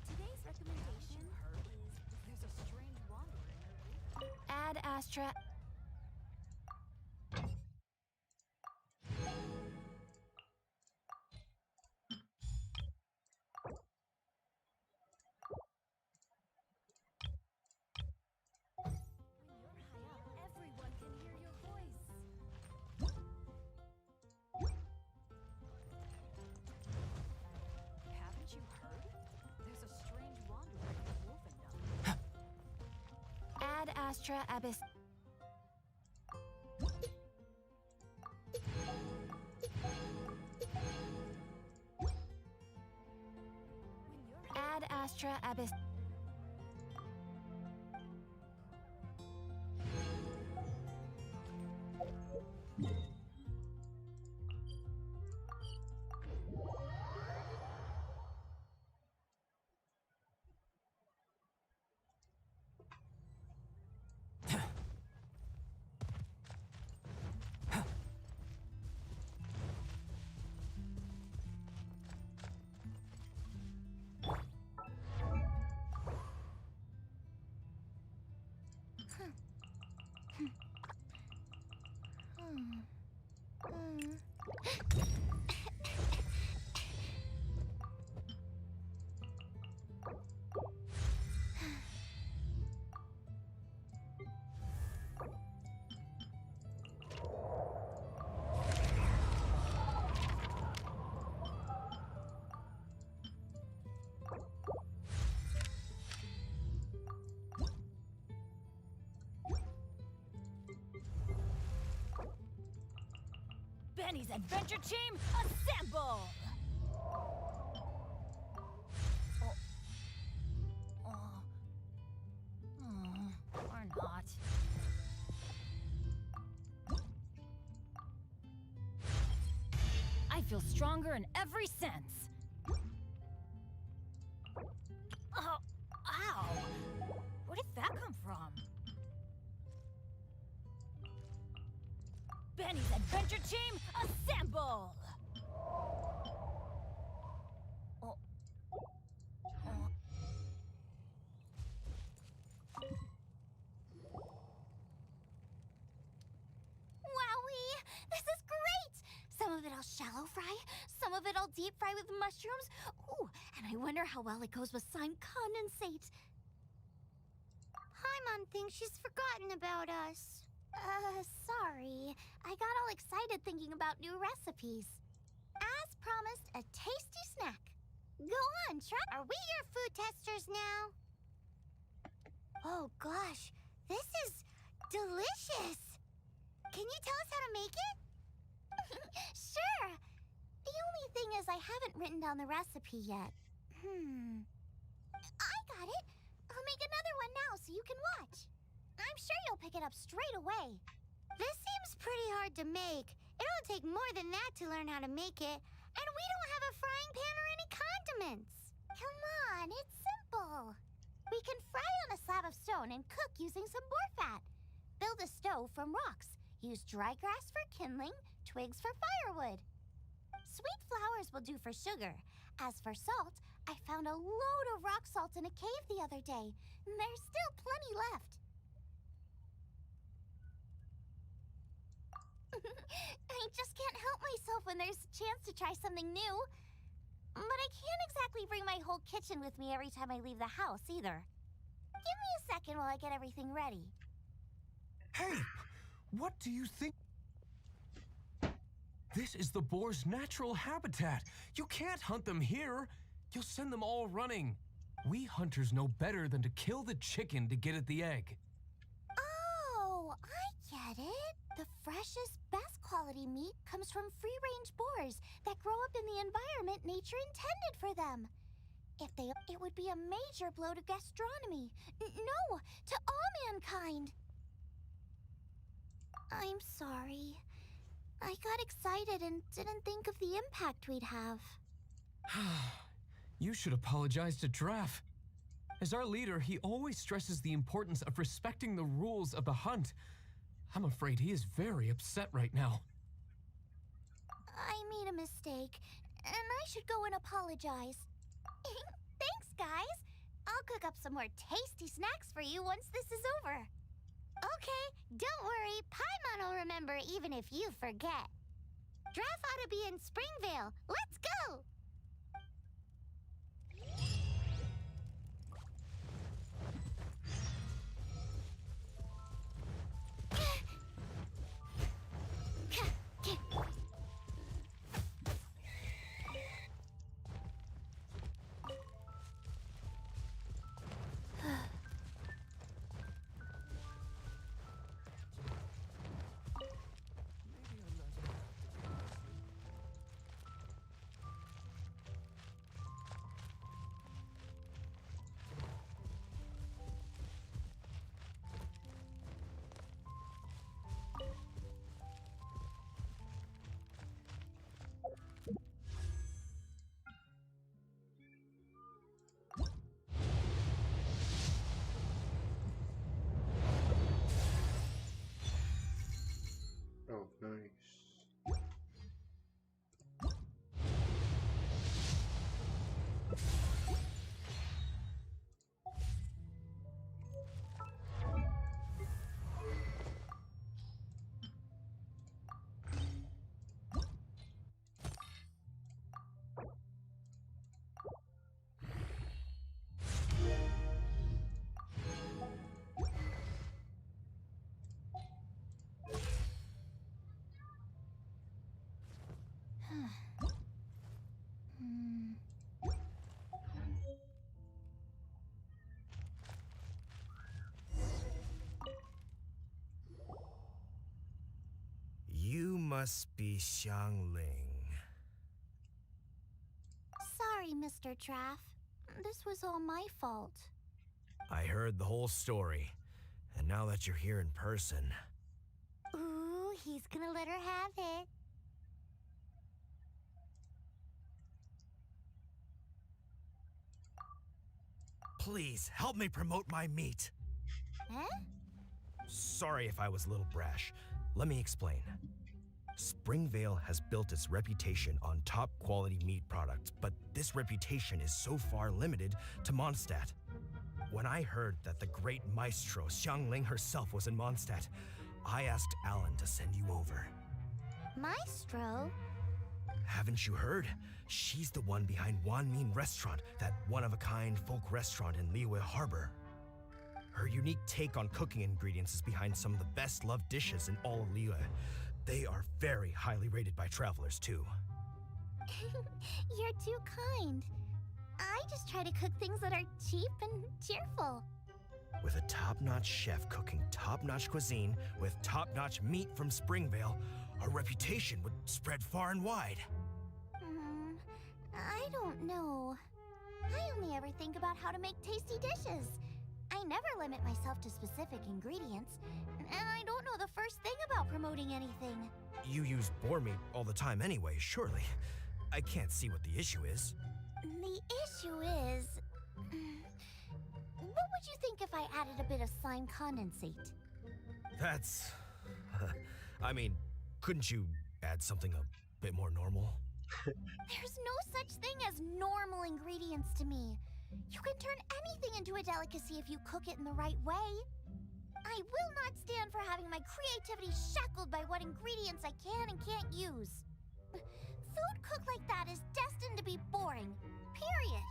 Today's recommendation is there's a strange wanderer in your region. Ad Astra. When you're high up, everyone can hear your voice. Haven't you heard? There's a strange wanderer in Wolfendom. Ad Astra Abyss. Ad Astra Abyss. Benny's adventure team, assemble! Or not. I feel stronger in every sense. Oh, ow! Where did that come from? Benny's adventure team, assemble! Wowee! This is great! Some of it I'll shallow fry, some of it I'll deep fry with mushrooms. Ooh, and I wonder how well it goes with slime condensate. Paimon thinks she's forgotten about us. Sorry. I got all excited thinking about new recipes. As promised, a tasty snack. Go on, try. Are we your food testers now? Oh gosh, this is delicious. Can you tell us how to make it? Sure. The only thing is I haven't written down the recipe yet. I got it. I'll make another one now so you can watch. I'm sure you'll pick it up straight away. This seems pretty hard to make. It'll take more than that to learn how to make it. And we don't have a frying pan or any condiments. Come on, it's simple. We can fry on a slab of stone and cook using some boar fat. Build a stove from rocks. Use dry grass for kindling, twigs for firewood. Sweet flowers will do for sugar. As for salt, I found a load of rock salt in a cave the other day. There's still plenty left. I just can't help myself when there's a chance to try something new. But I can't exactly bring my whole kitchen with me every time I leave the house, either. Give me a second while I get everything ready. Hey! What do you think? This is the boar's natural habitat. You can't hunt them here. You'll send them all running. We hunters know better than to kill the chicken to get at the egg. Oh, I get it. The freshest, best quality meat comes from free-range boars that grow up in the environment nature intended for them. It would be a major blow to gastronomy. No, to all mankind. I'm sorry. I got excited and didn't think of the impact we'd have. You should apologize to Draff. As our leader, he always stresses the importance of respecting the rules of the hunt. I'm afraid he is very upset right now. I made a mistake, and I should go and apologize. Thanks, guys. I'll cook up some more tasty snacks for you once this is over. Okay, don't worry. Paimon will remember even if you forget. Draff ought to be in Springvale. Let's go! Oh, nice. must be Xiangling. Sorry, Mr. Traff. This was all my fault. I heard the whole story, and now that you're here in person... Ooh, he's gonna let her have it. Please, help me promote my meat. Huh? Sorry if I was a little brash. Let me explain. Springvale has built its reputation on top quality meat products, but this reputation is so far limited to Mondstadt. When I heard that the great maestro Xiangling herself was in Mondstadt, I asked Alan to send you over. Maestro? Haven't you heard? She's the one behind Wanmin Restaurant, that one-of-a-kind folk restaurant in Liyue Harbor. Her unique take on cooking ingredients is behind some of the best-loved dishes in all of Liyue. They are very highly rated by travelers, too. You're too kind. I just try to cook things that are cheap and cheerful. With a top-notch chef cooking top-notch cuisine with top-notch meat from Springvale, our reputation would spread far and wide. I don't know. I only ever think about how to make tasty dishes. I never limit myself to specific ingredients, and I don't know the first thing about promoting anything. You use boar meat all the time anyway, surely. I can't see what the issue is. The issue is... What would you think if I added a bit of slime condensate? That's... I mean, couldn't you add something a bit more normal? There's no such thing as normal ingredients to me. You can turn anything into a delicacy if you cook it in the right way. I will not stand for having my creativity shackled by what ingredients I can and can't use. Food cooked like that is destined to be boring. Period.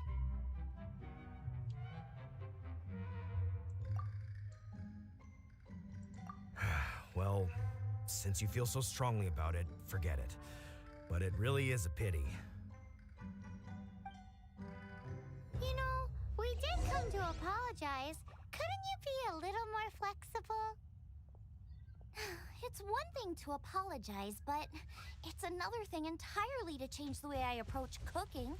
Well, since you feel so strongly about it, forget it. But it really is a pity. You know, we did come to apologize. Couldn't you be a little more flexible? It's one thing to apologize, but it's another thing entirely to change the way I approach cooking.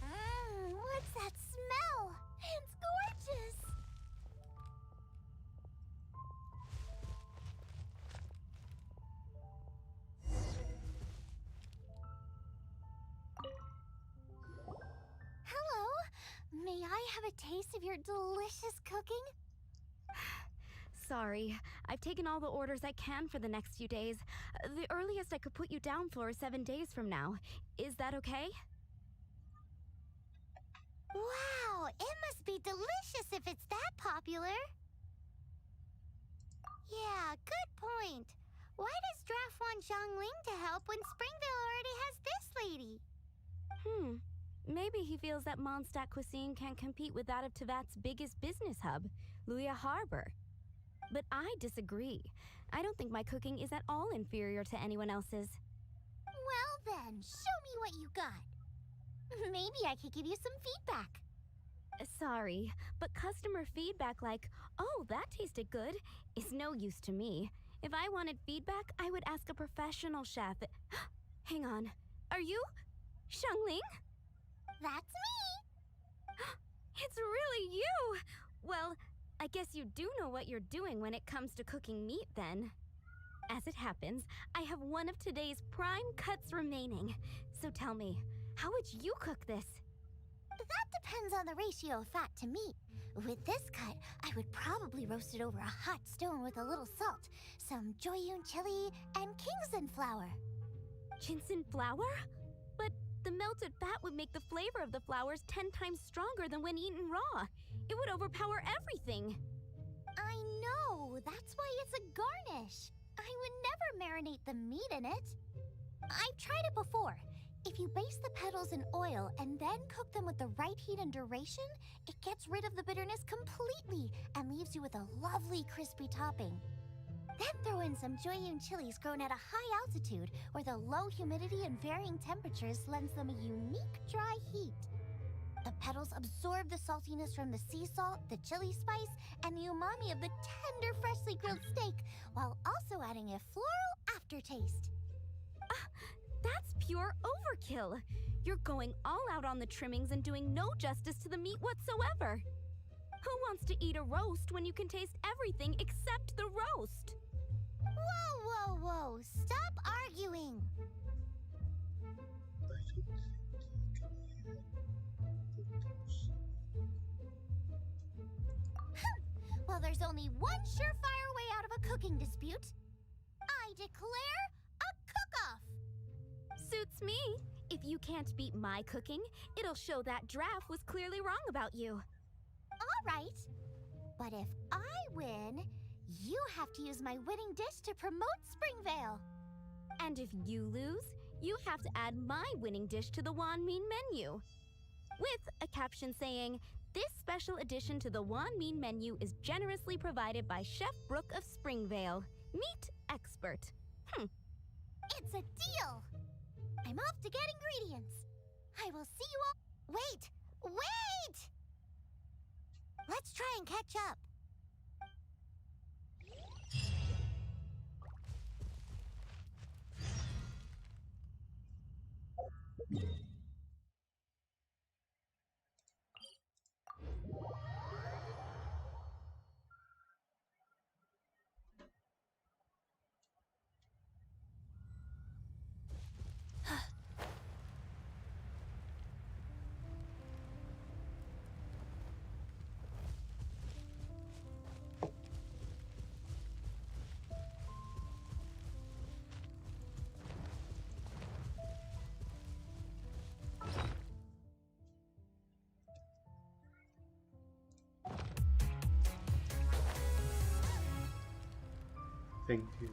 What's that smell? It's gorgeous! Hello, may I have a taste of your delicious cooking? Sorry, I've taken all the orders I can for the next few days. The earliest I could put you down for is 7 days from now. Is that okay? Wow, it must be delicious if it's that popular. Yeah, good point. Why does Draft want Xiangling to help when Springvale already has this lady? Maybe he feels that Mondstadt cuisine can't compete with that of Tevat's biggest business hub, Liyue Harbor. But I disagree. I don't think my cooking is at all inferior to anyone else's. Well then, show me what you got. Maybe I could give you some feedback. Sorry, but customer feedback like, "Oh, that tasted good," is no use to me. If I wanted feedback, I would ask a professional chef. Hang on. Are you Xiangling? That's me! It's really you! Well, I guess you do know what you're doing when it comes to cooking meat, then. As it happens, I have one of today's prime cuts remaining. So tell me, how would you cook this? That depends on the ratio of fat to meat. With this cut, I would probably roast it over a hot stone with a little salt, some Joyun chili, and Kingston flour. Ginseng flour? But the melted fat would make the flavor of the flowers 10 times stronger than when eaten raw. It would overpower everything. I know, that's why it's a garnish. I would never marinate the meat in it. I've tried it before. If you baste the petals in oil and then cook them with the right heat and duration, it gets rid of the bitterness completely and leaves you with a lovely crispy topping. Then throw in some Joyun chilies grown at a high altitude where the low humidity and varying temperatures lends them a unique dry heat. The petals absorb the saltiness from the sea salt, the chili spice, and the umami of the tender, freshly grilled steak, while also adding a floral aftertaste. pure overkill. You're going all out on the trimmings and doing no justice to the meat whatsoever. Who wants to eat a roast when you can taste everything except the roast? Whoa, whoa, whoa! Stop arguing! Well, there's only one surefire way out of a cooking dispute. I declare a cook-off! Suits me. If you can't beat my cooking, it'll show that Draft was clearly wrong about you. All right. But if I win, you have to use my winning dish to promote Springvale. And if you lose, you have to add my winning dish to the Wanmin menu. With a caption saying, "This special addition to the Wanmin menu is generously provided by Chef Brooke of Springvale, meat expert." It's a deal! I'm off to get ingredients. I will see you all. Wait! Wait! Let's try and catch up. Thank you.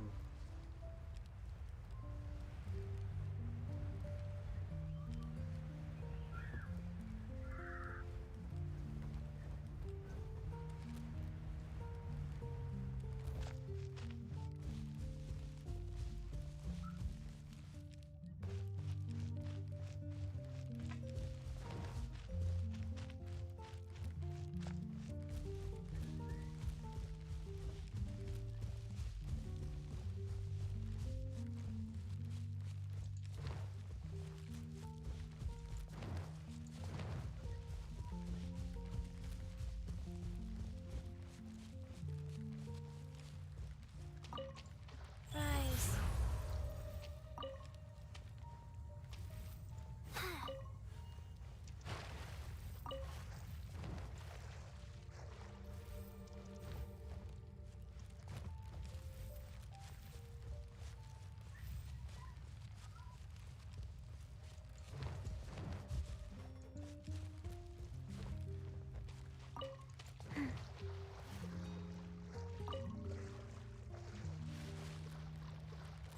Fries.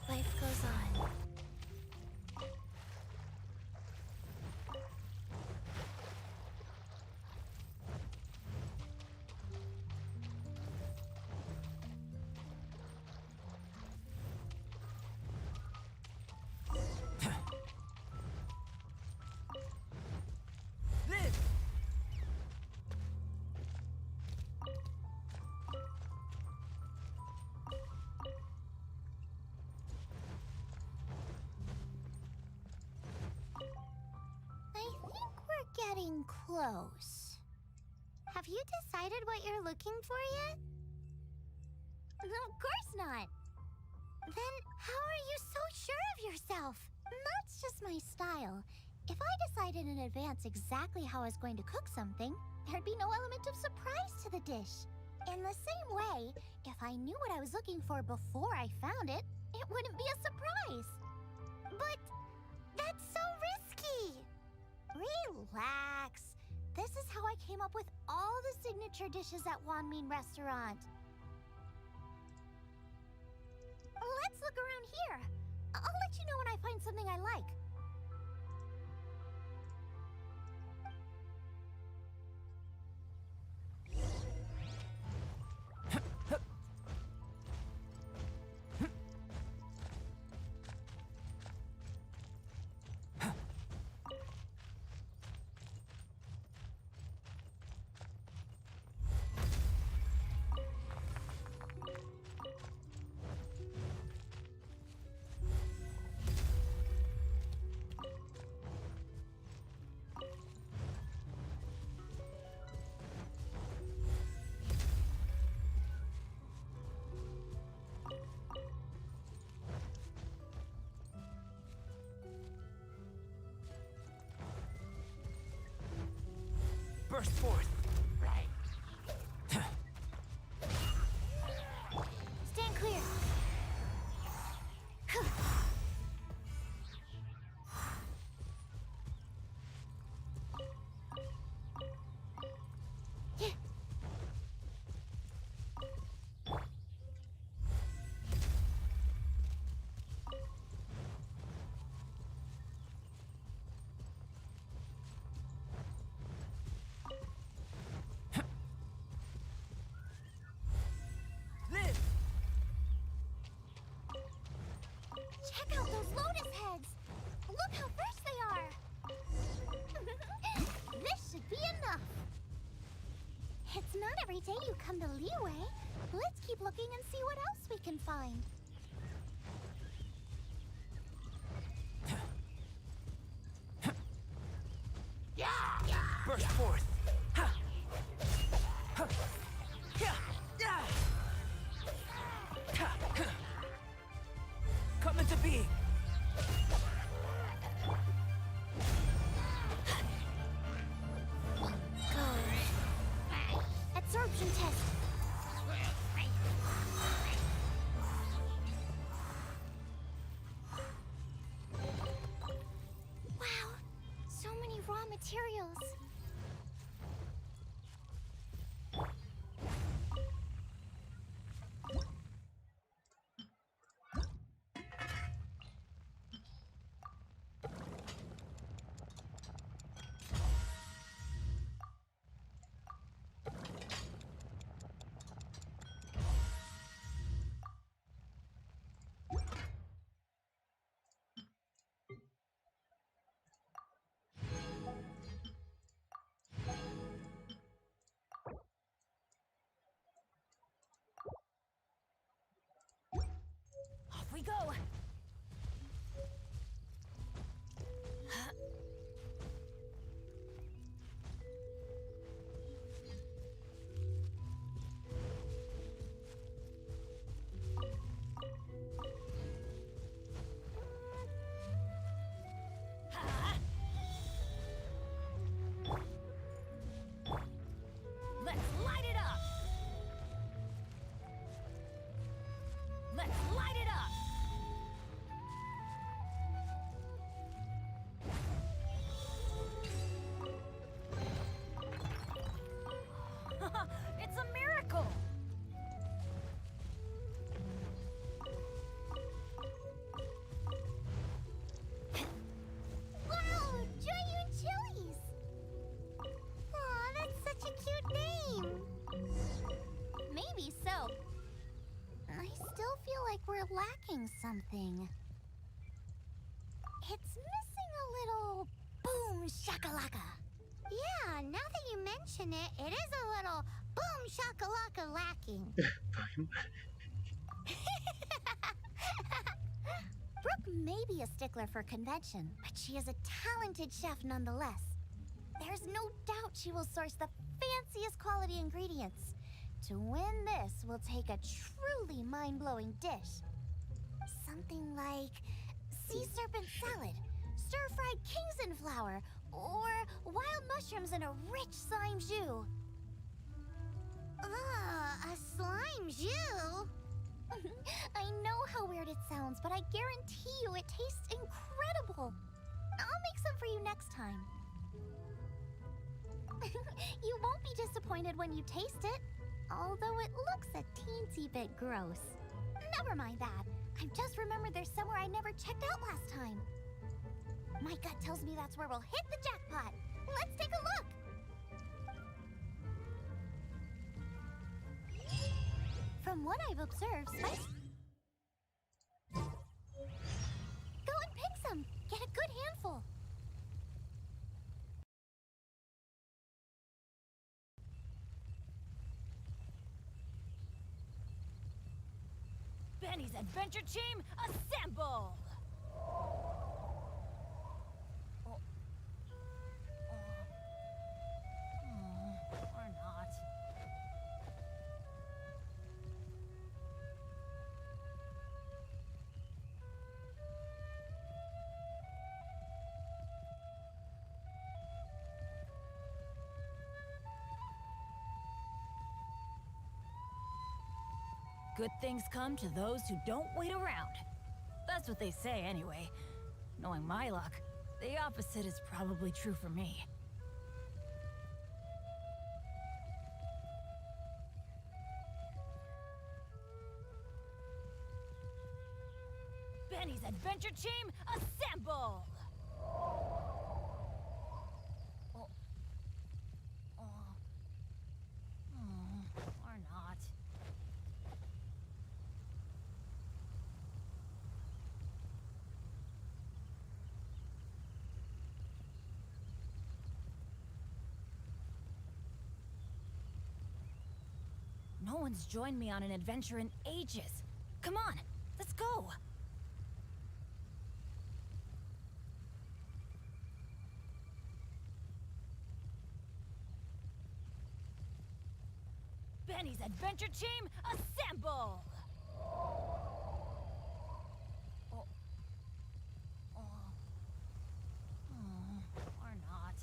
Life goes on. Live! I think we're getting close. Have you decided what you're looking for yet? Of course not. Then how are you so sure of yourself? That's just my style. If I decided in advance exactly how I was going to cook something, there'd be no element of surprise to the dish. In the same way, if I knew what I was looking for before I found it, it wouldn't be a surprise. But that's so risky. Relax. This is how I came up with all the signature dishes at Wanmin Restaurant. Let's look around here. I'll let you know when I find something I like. Burst forth. Stand clear. Check out those lotus heads! Look how fresh they are! This should be enough! It's not every day you come to Leeway. Let's keep looking and see what else we can find. Burst forth. Come into being. Absorption test. Wow, so many raw materials. Off we go. Let's light it up. Let's light it up. It's a miracle! Wow, Giant Chilies! Aw, that's such a cute name! Maybe so. I still feel like we're lacking something. It's missing a little boom shakalaka. Yeah, now that you mention it, it is a little boom shakalaka lacking. Brooke may be a stickler for convention, but she is a talented chef nonetheless. There's no doubt she will source the fanciest quality ingredients. To win this, we'll take a truly mind-blowing dish. Something like sea serpent salad, stir-fried Kingston flour, or wild mushrooms in a rich slime jus. A slime jus? I know how weird it sounds, but I guarantee you it tastes incredible. I'll make some for you next time. You won't be disappointed when you taste it, although it looks a teensy bit gross. Never mind that. I've just remembered there's somewhere I never checked out last time. My gut tells me that's where we'll hit the jackpot. Let's take a look. From what I've observed, spice... Go and pick some. Get a good handful. Benny's Adventure Team, assemble! Or not. Good things come to those who don't wait around. That's what they say anyway. Knowing my luck, the opposite is probably true for me. Benny's adventure team, assemble! Or not. No one's joined me on an adventure in ages. Come on, let's go! Benny's adventure team, assemble! Or not.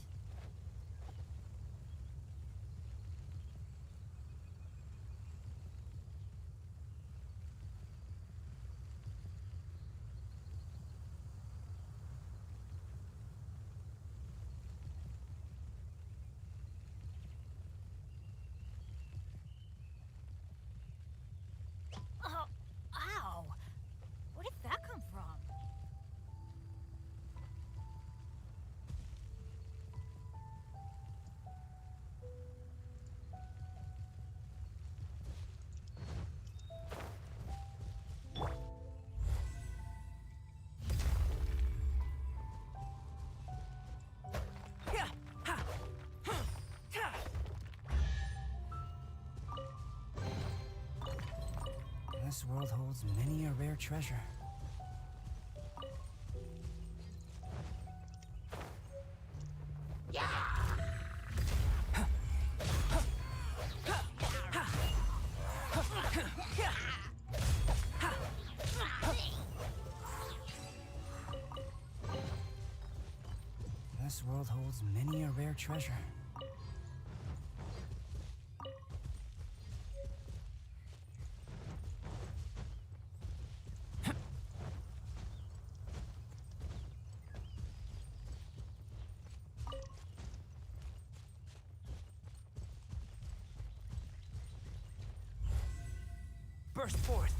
Ow! Where did that come from? This world holds many a rare treasure. This world holds many a rare treasure. Burst forth.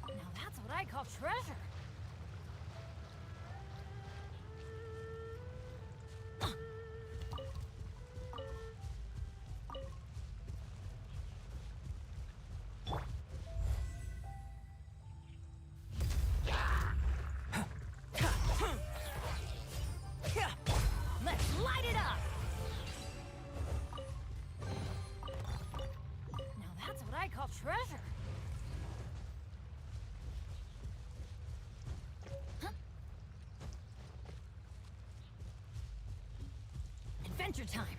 Now that's what I call treasure. Let's light it up! Now that's what I call treasure. Adventure time.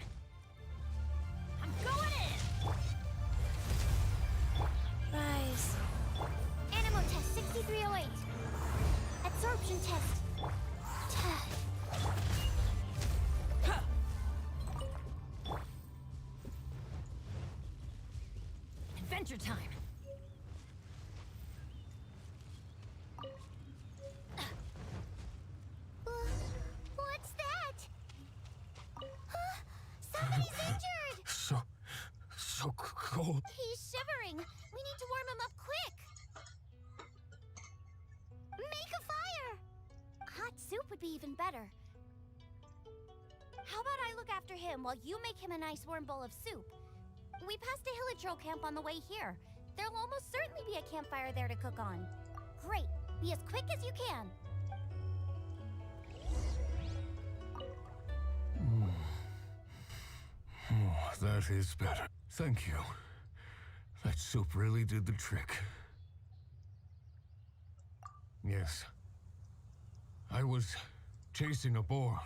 I'm going in! Rise. Animo test 6308. Absorption test. Adventure time. What's that? Huh? Somebody's injured! So cold. He's shivering. We need to warm him up quick. Make a fire! Hot soup would be even better. How about I look after him while you make him a nice warm bowl of soup? We passed a Hilichurl camp on the way here. There'll almost certainly be a campfire there to cook on. Great. Be as quick as you can. Oh, that is better. Thank you. That soup really did the trick. Yes. I was chasing a boar.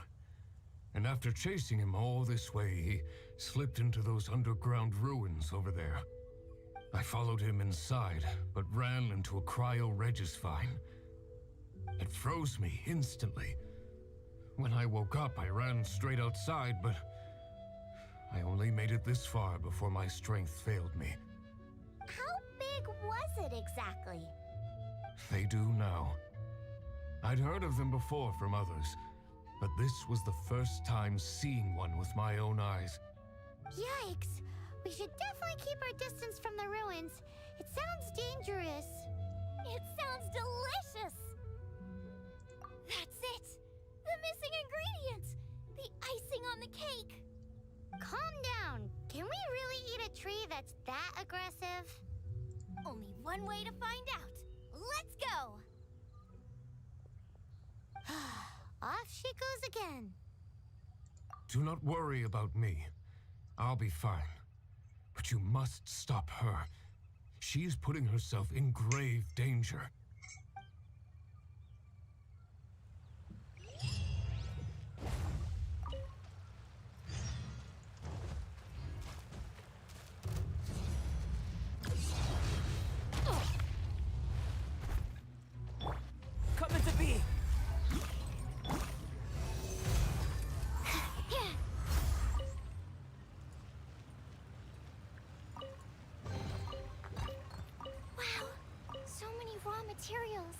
And after chasing him all this way, he slipped into those underground ruins over there. I followed him inside, but ran into a cryo-regis vine. It froze me instantly. When I woke up, I ran straight outside, but I only made it this far before my strength failed me. How big was it exactly? They do now. I'd heard of them before from others, but this was the first time seeing one with my own eyes. Yikes! We should definitely keep our distance from the ruins. It sounds dangerous. It sounds delicious! That's it! The missing ingredient! The icing on the cake! Calm down. Can we really eat a tree that's that aggressive? Only one way to find out. Let's go! Off she goes again. Do not worry about me. I'll be fine. But you must stop her. She is putting herself in grave danger. Coming to be! Wow, so many raw materials.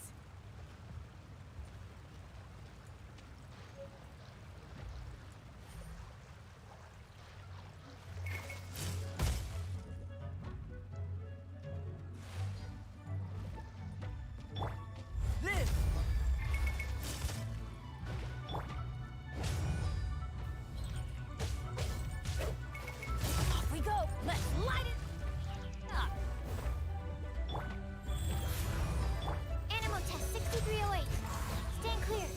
Live! Off we go. Let's light it up. Animal test 6308. Stand clear.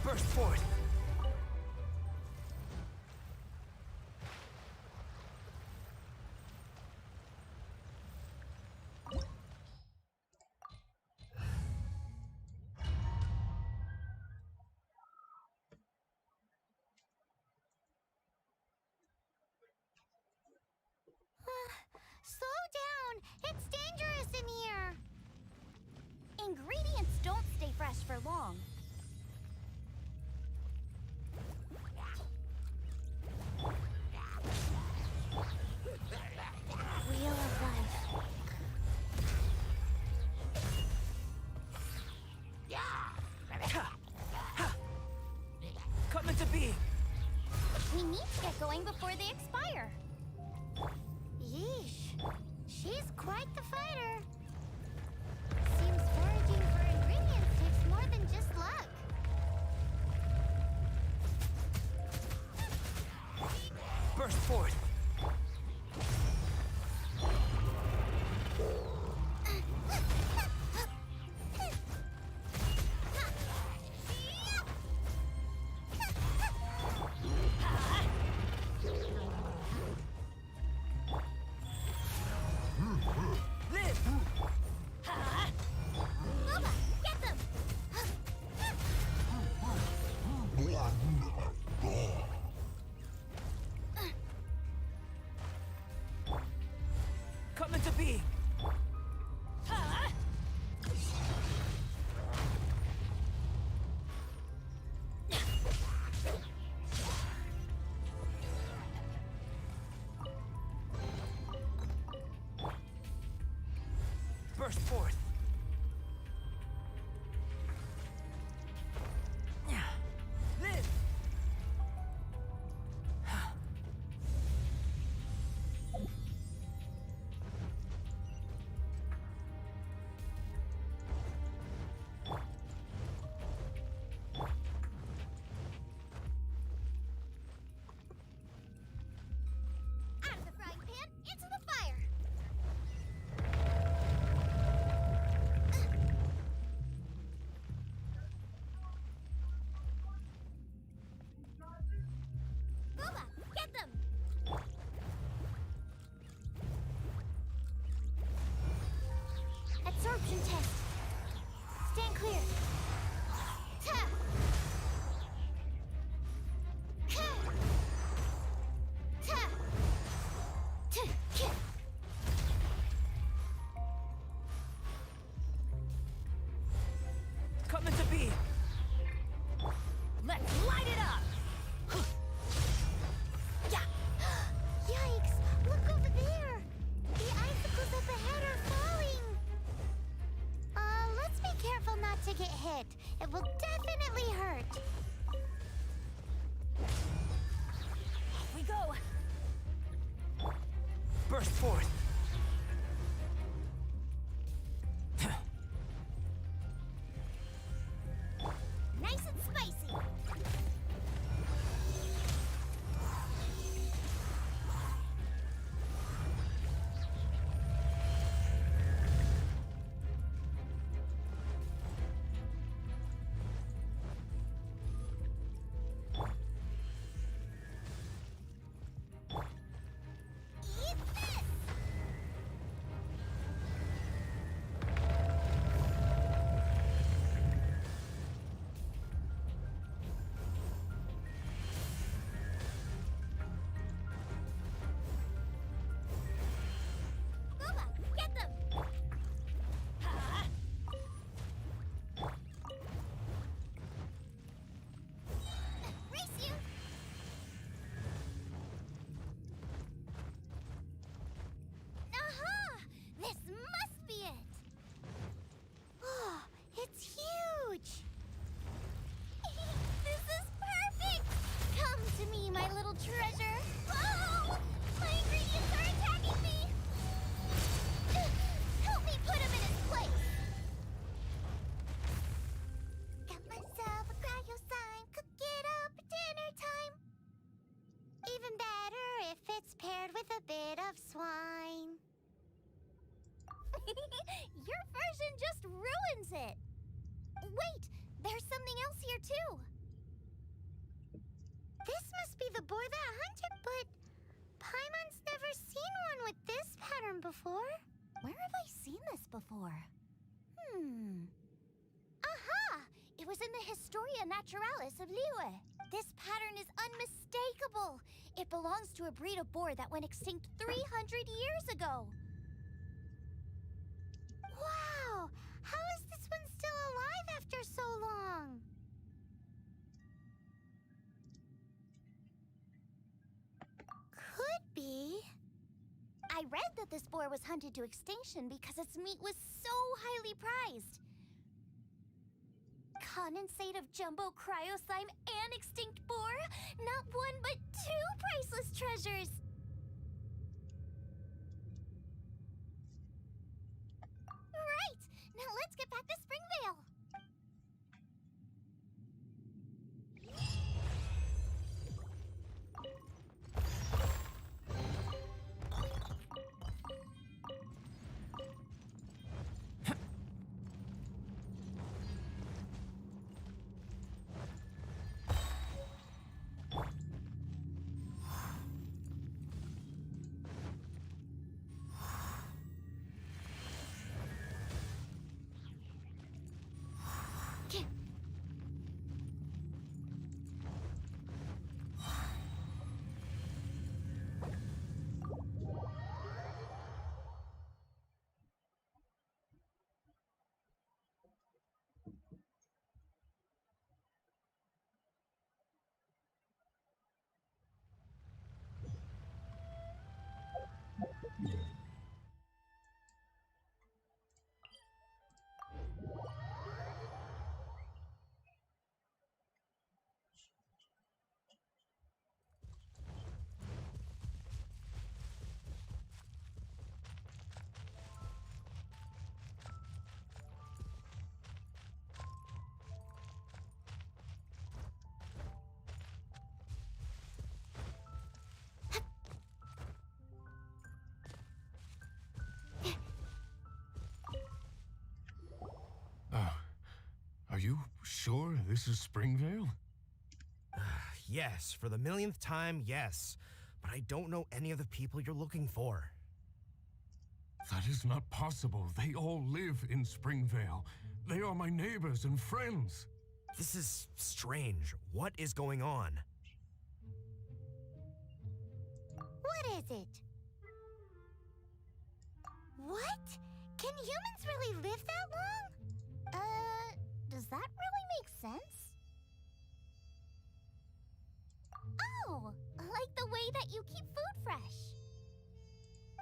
Burst forward! Slow down. It's dangerous in here. Ingredients don't stay fresh for long. Wheel of life. Coming to be! We need to get going before they expire. Yeesh. She's quite the fighter. Seems foraging for ingredients takes more than just luck. Burst forward! Live! Boba, get them! Coming to be! Burst forth! Live! Out of the frying pan, into the fire! Boba, get them! Absorption test. Stand clear. Ta! Ka! Ta! careful not to get hit. It will definitely hurt. Off we go. Burst forth. Nice and spicy. Eat this! Boba, get them! Race you! Aha! This must be it! Oh, it's huge! This is perfect! Come to me, my little treasure! Oh! My ingredients are attacking me! Help me put him in his place! Got myself a cryo sign, cook it up at dinner time! Even better if it's paired with a bit of swine. Your version just ruins it. Wait, there's something else here too. This must be the boar that hunted, but Paimon's never seen one with this pattern before. Where have I seen this before? Aha! It was in the Historia Naturalis of Liyue. This pattern is unmistakable. It belongs to a breed of boar that went extinct 300 years ago. Wow! How is this one still alive after so long? Could be. I read that this boar was hunted to extinction because its meat was so highly prized. Condensate of jumbo cryo slime and extinct boar? Not one, but two priceless treasures! Right! Now let's get back to Springvale! Are you sure this is Springvale? Yes, for the millionth time, yes. But I don't know any of the people you're looking for. That is not possible. They all live in Springvale. They are my neighbors and friends. This is strange. What is going on? What is it? What? Can humans really live that long? Does that really make sense? Oh, like the way that you keep food fresh.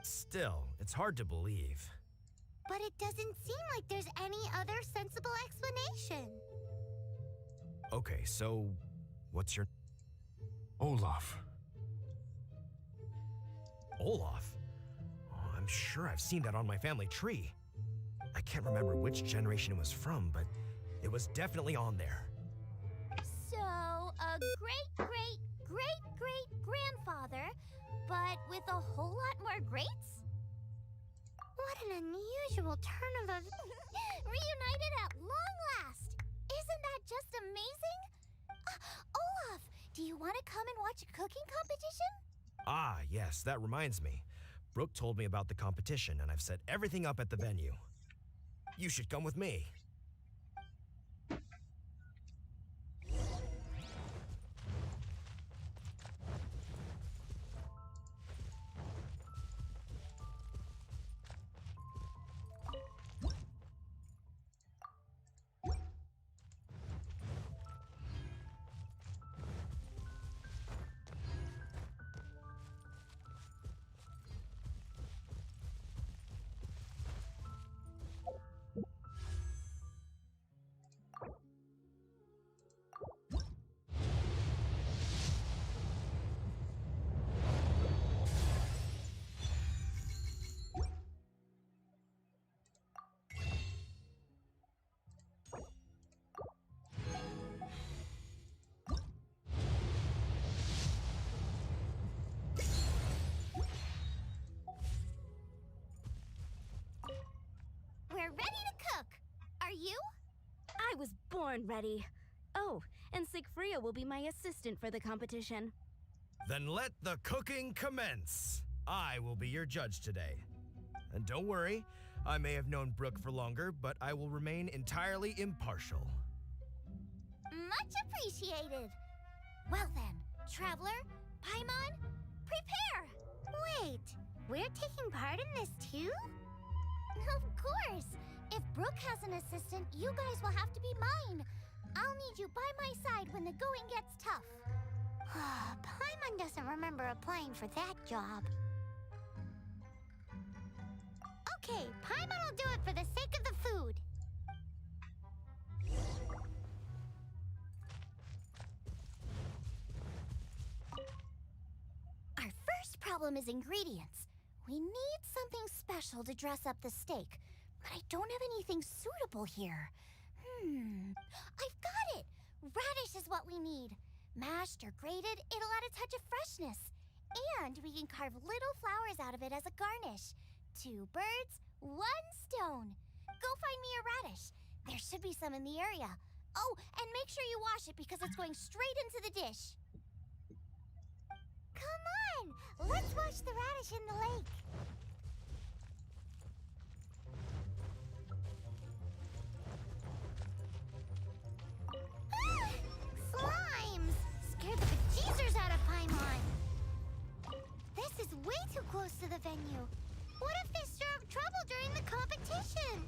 Still, it's hard to believe. But it doesn't seem like there's any other sensible explanation. Okay, so what's your... Olaf. Olaf? Oh, I'm sure I've seen that on my family tree. I can't remember which generation it was from, but it was definitely on there. So, a great-great-great-great-grandfather, but with a whole lot more greats? What an unusual turn of events. Reunited at long last! Isn't that just amazing? Olaf, do you want to come and watch a cooking competition? Ah, yes, that reminds me. Brooke told me about the competition, and I've set everything up at the venue. You should come with me. We're ready to cook! Are you? I was born ready. Oh, and Sigfria will be my assistant for the competition. Then let the cooking commence. I will be your judge today. And don't worry, I may have known Brooke for longer, but I will remain entirely impartial. Much appreciated. Well then, Traveler, Paimon, prepare! Wait, we're taking part in this too? Of course! If Brooke has an assistant, you guys will have to be mine. I'll need you by my side when the going gets tough. Paimon doesn't remember applying for that job. Okay, Paimon will do it for the sake of the food. Our first problem is ingredients. We need something special to dress up the steak, but I don't have anything suitable here. I've got it! Radish is what we need. Mashed or grated, it'll add a touch of freshness. And we can carve little flowers out of it as a garnish. 2 birds, 1 stone. Go find me a radish. There should be some in the area. Oh, and make sure you wash it because it's going straight into the dish. Come on! Let's wash the radish in the lake. Slimes! Scared the bejesus out of Paimon. This is way too close to the venue. What if they stir up trouble during the competition?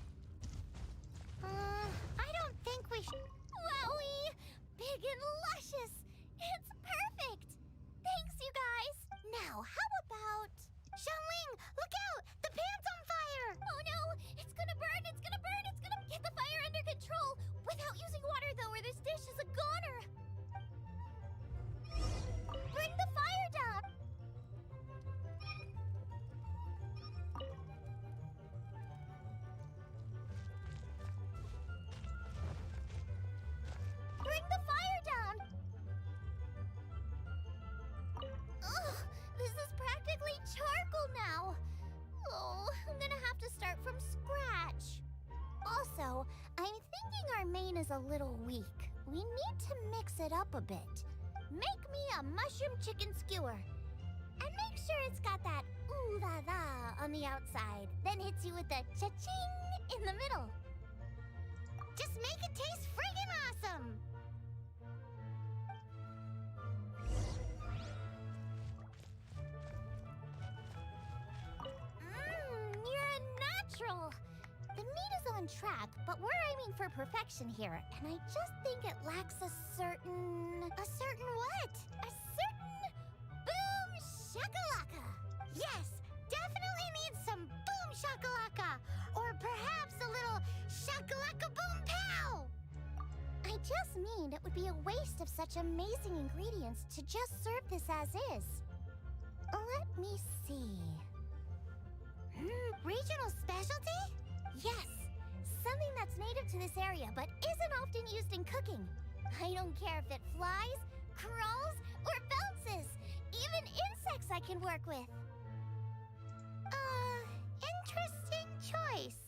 I don't think we should. Wowie! Big and luscious! It's perfect! Thanks, you guys! Now, how about... Xiangling, look out! The pan's on fire! Oh no! It's gonna burn! It's gonna burn! It's gonna get the fire under control! Without using water, though, or this dish is a goner! Bring the fire down! Bring the fire down! Ugh, this is practically charcoal now. Oh, I'm gonna have to start from scratch. Also, I'm thinking our main is a little weak. We need to mix it up a bit. Make me a mushroom chicken skewer. And make sure it's got that ooh la la on the outside. Then hits you with the cha-ching in the middle. Just make it taste friggin' awesome! You're a natural. The meat is on track, but we're aiming for perfection here, and I just think it lacks a certain... A certain what? A certain... boom shakalaka! Yes! definitely need some boom shakalaka, or perhaps a little shakalaka boom pow. I just mean it would be a waste of such amazing ingredients to just serve this as is. Let me see. Regional specialty? Yes, something that's native to this area but isn't often used in cooking. I don't care if it flies, crawls, or bounces. Even insects I can work with. Interesting choice.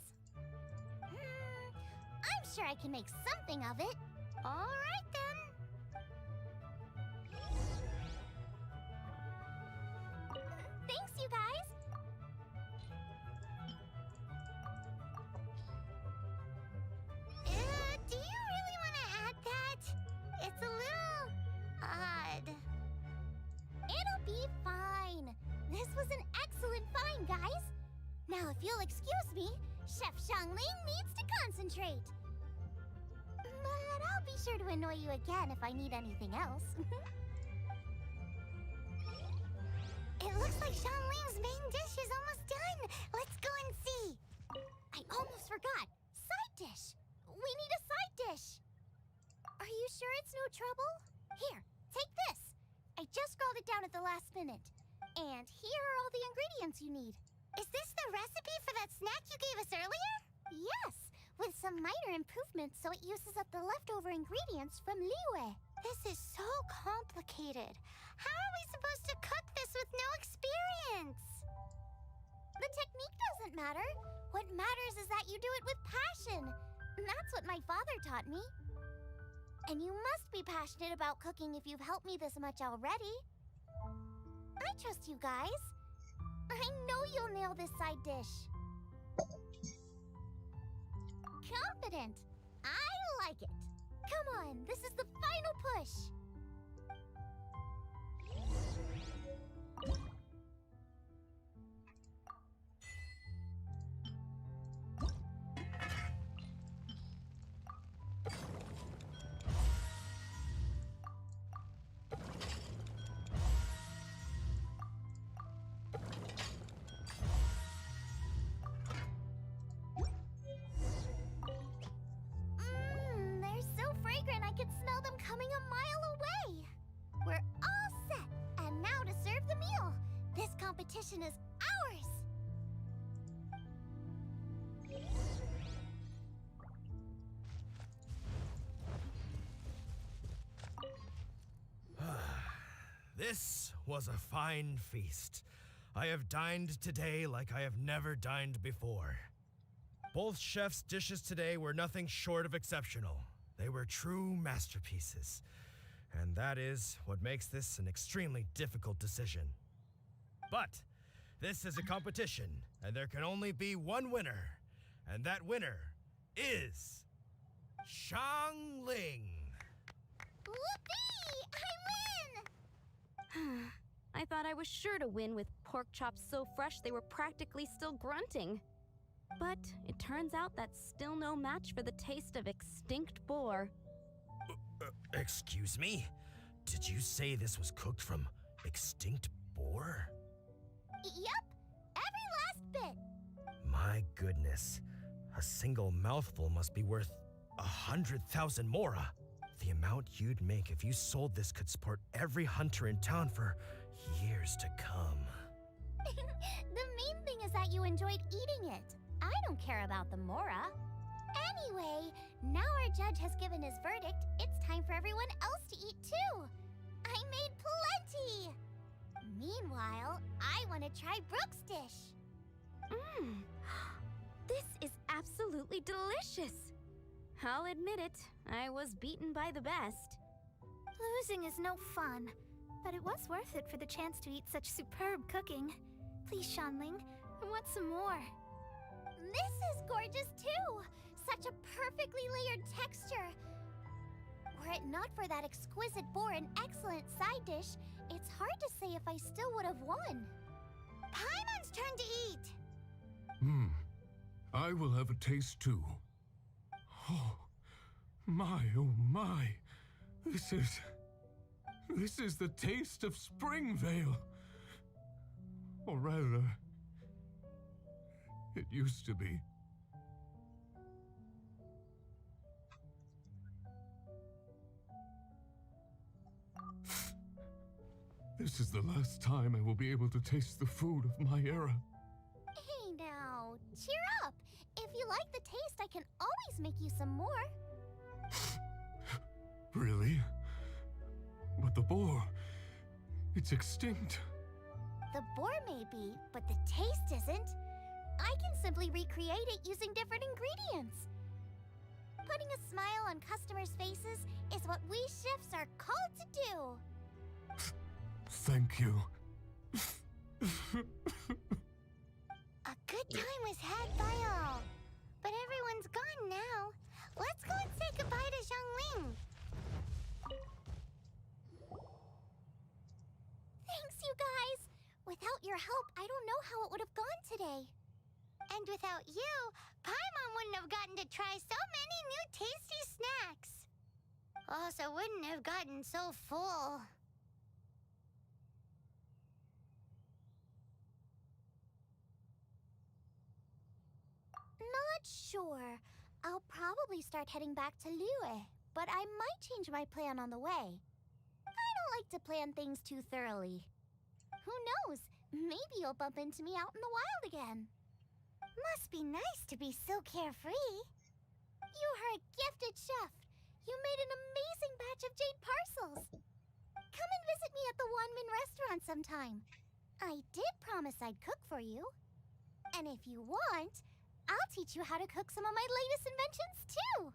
I'm sure I can make something of it. All right then. Thanks, you guys. Do you really want to add that? It's a little odd. It'll be fine. This was an excellent find, guys. Now, if you'll excuse me, Chef Xiangling needs to concentrate. But I'll be sure to annoy you again if I need anything else. It looks like Xiangling's main dish is almost done. Let's go and see. I almost forgot. Side dish. We need a side dish. Are you sure it's no trouble? Here, take this. I just scrawled it down at the last minute. And here are all the ingredients you need. Is this the recipe for that snack you gave us earlier? Yes, with some minor improvements so it uses up the leftover ingredients from Liyue. This is so complicated. How are we supposed to cook this with no experience? The technique doesn't matter. What matters is that you do it with passion. That's what my father taught me. And you must be passionate about cooking if you've helped me this much already. I trust you guys. I know you'll nail this side dish. Confident. I like it. Come on, this is the final push. I could smell them coming a mile away. We're all set, and now to serve the meal. This competition is ours. This was a fine feast. I have dined today like I have never dined before. Both chefs' dishes today were nothing short of exceptional. They were true masterpieces. And that is what makes this an extremely difficult decision. But this is a competition, and there can only be one winner. And that winner is Xiangling. Whoopee! I win! I thought I was sure to win with pork chops so fresh they were practically still grunting. But it turns out that's still no match for the taste of extinct boar. Excuse me? Did you say this was cooked from extinct boar? Yep, every last bit. My goodness. A single mouthful must be worth 100,000 mora. The amount you'd make if you sold this could support every hunter in town for years to come. The main thing is that you enjoyed eating it. I don't care about the mora. Anyway, now our judge has given his verdict. It's time for everyone else to eat too. I made plenty. Meanwhile, I want to try Brooke's dish. This is absolutely delicious. I'll admit it, I was beaten by the best. Losing is no fun, but it was worth it for the chance to eat such superb cooking. Please, Xiangling, I want some more. This is gorgeous too! Such a perfectly layered texture. Were it not for that exquisite boar and excellent side dish, it's hard to say if I still would have won. Paimon's turn to eat! I will have a taste too. Oh my. This is the taste of Springvale. Or rather, it used to be. This is the last time I will be able to taste the food of my era. Hey now, cheer up. If you like the taste, I can always make you some more. Really? But the boar, it's extinct. The boar may be, but the taste isn't. I can simply recreate it using different ingredients. Putting a smile on customers' faces is what we chefs are called to do. Thank you. A good time was had by all. But everyone's gone now. Let's go and say goodbye to Zhongling. Thanks, you guys. Without your help, I don't know how it would have gone today. And without you, Paimon wouldn't have gotten to try so many new tasty snacks. Also wouldn't have gotten so full. Not sure. I'll probably start heading back to Liyue, but I might change my plan on the way. I don't like to plan things too thoroughly. Who knows? Maybe you'll bump into me out in the wild again. Must be nice to be so carefree. You are a gifted chef. You made an amazing batch of jade parcels. Come and visit me at the Wanmin restaurant sometime. I did promise I'd cook for you. And if you want, I'll teach you how to cook some of my latest inventions, too.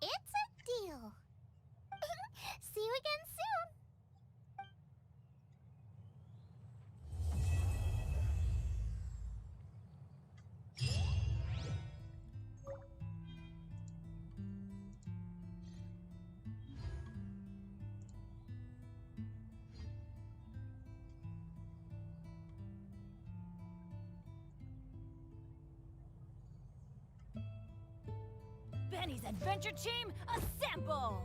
It's a deal. See you again soon. Benny's adventure team, assemble!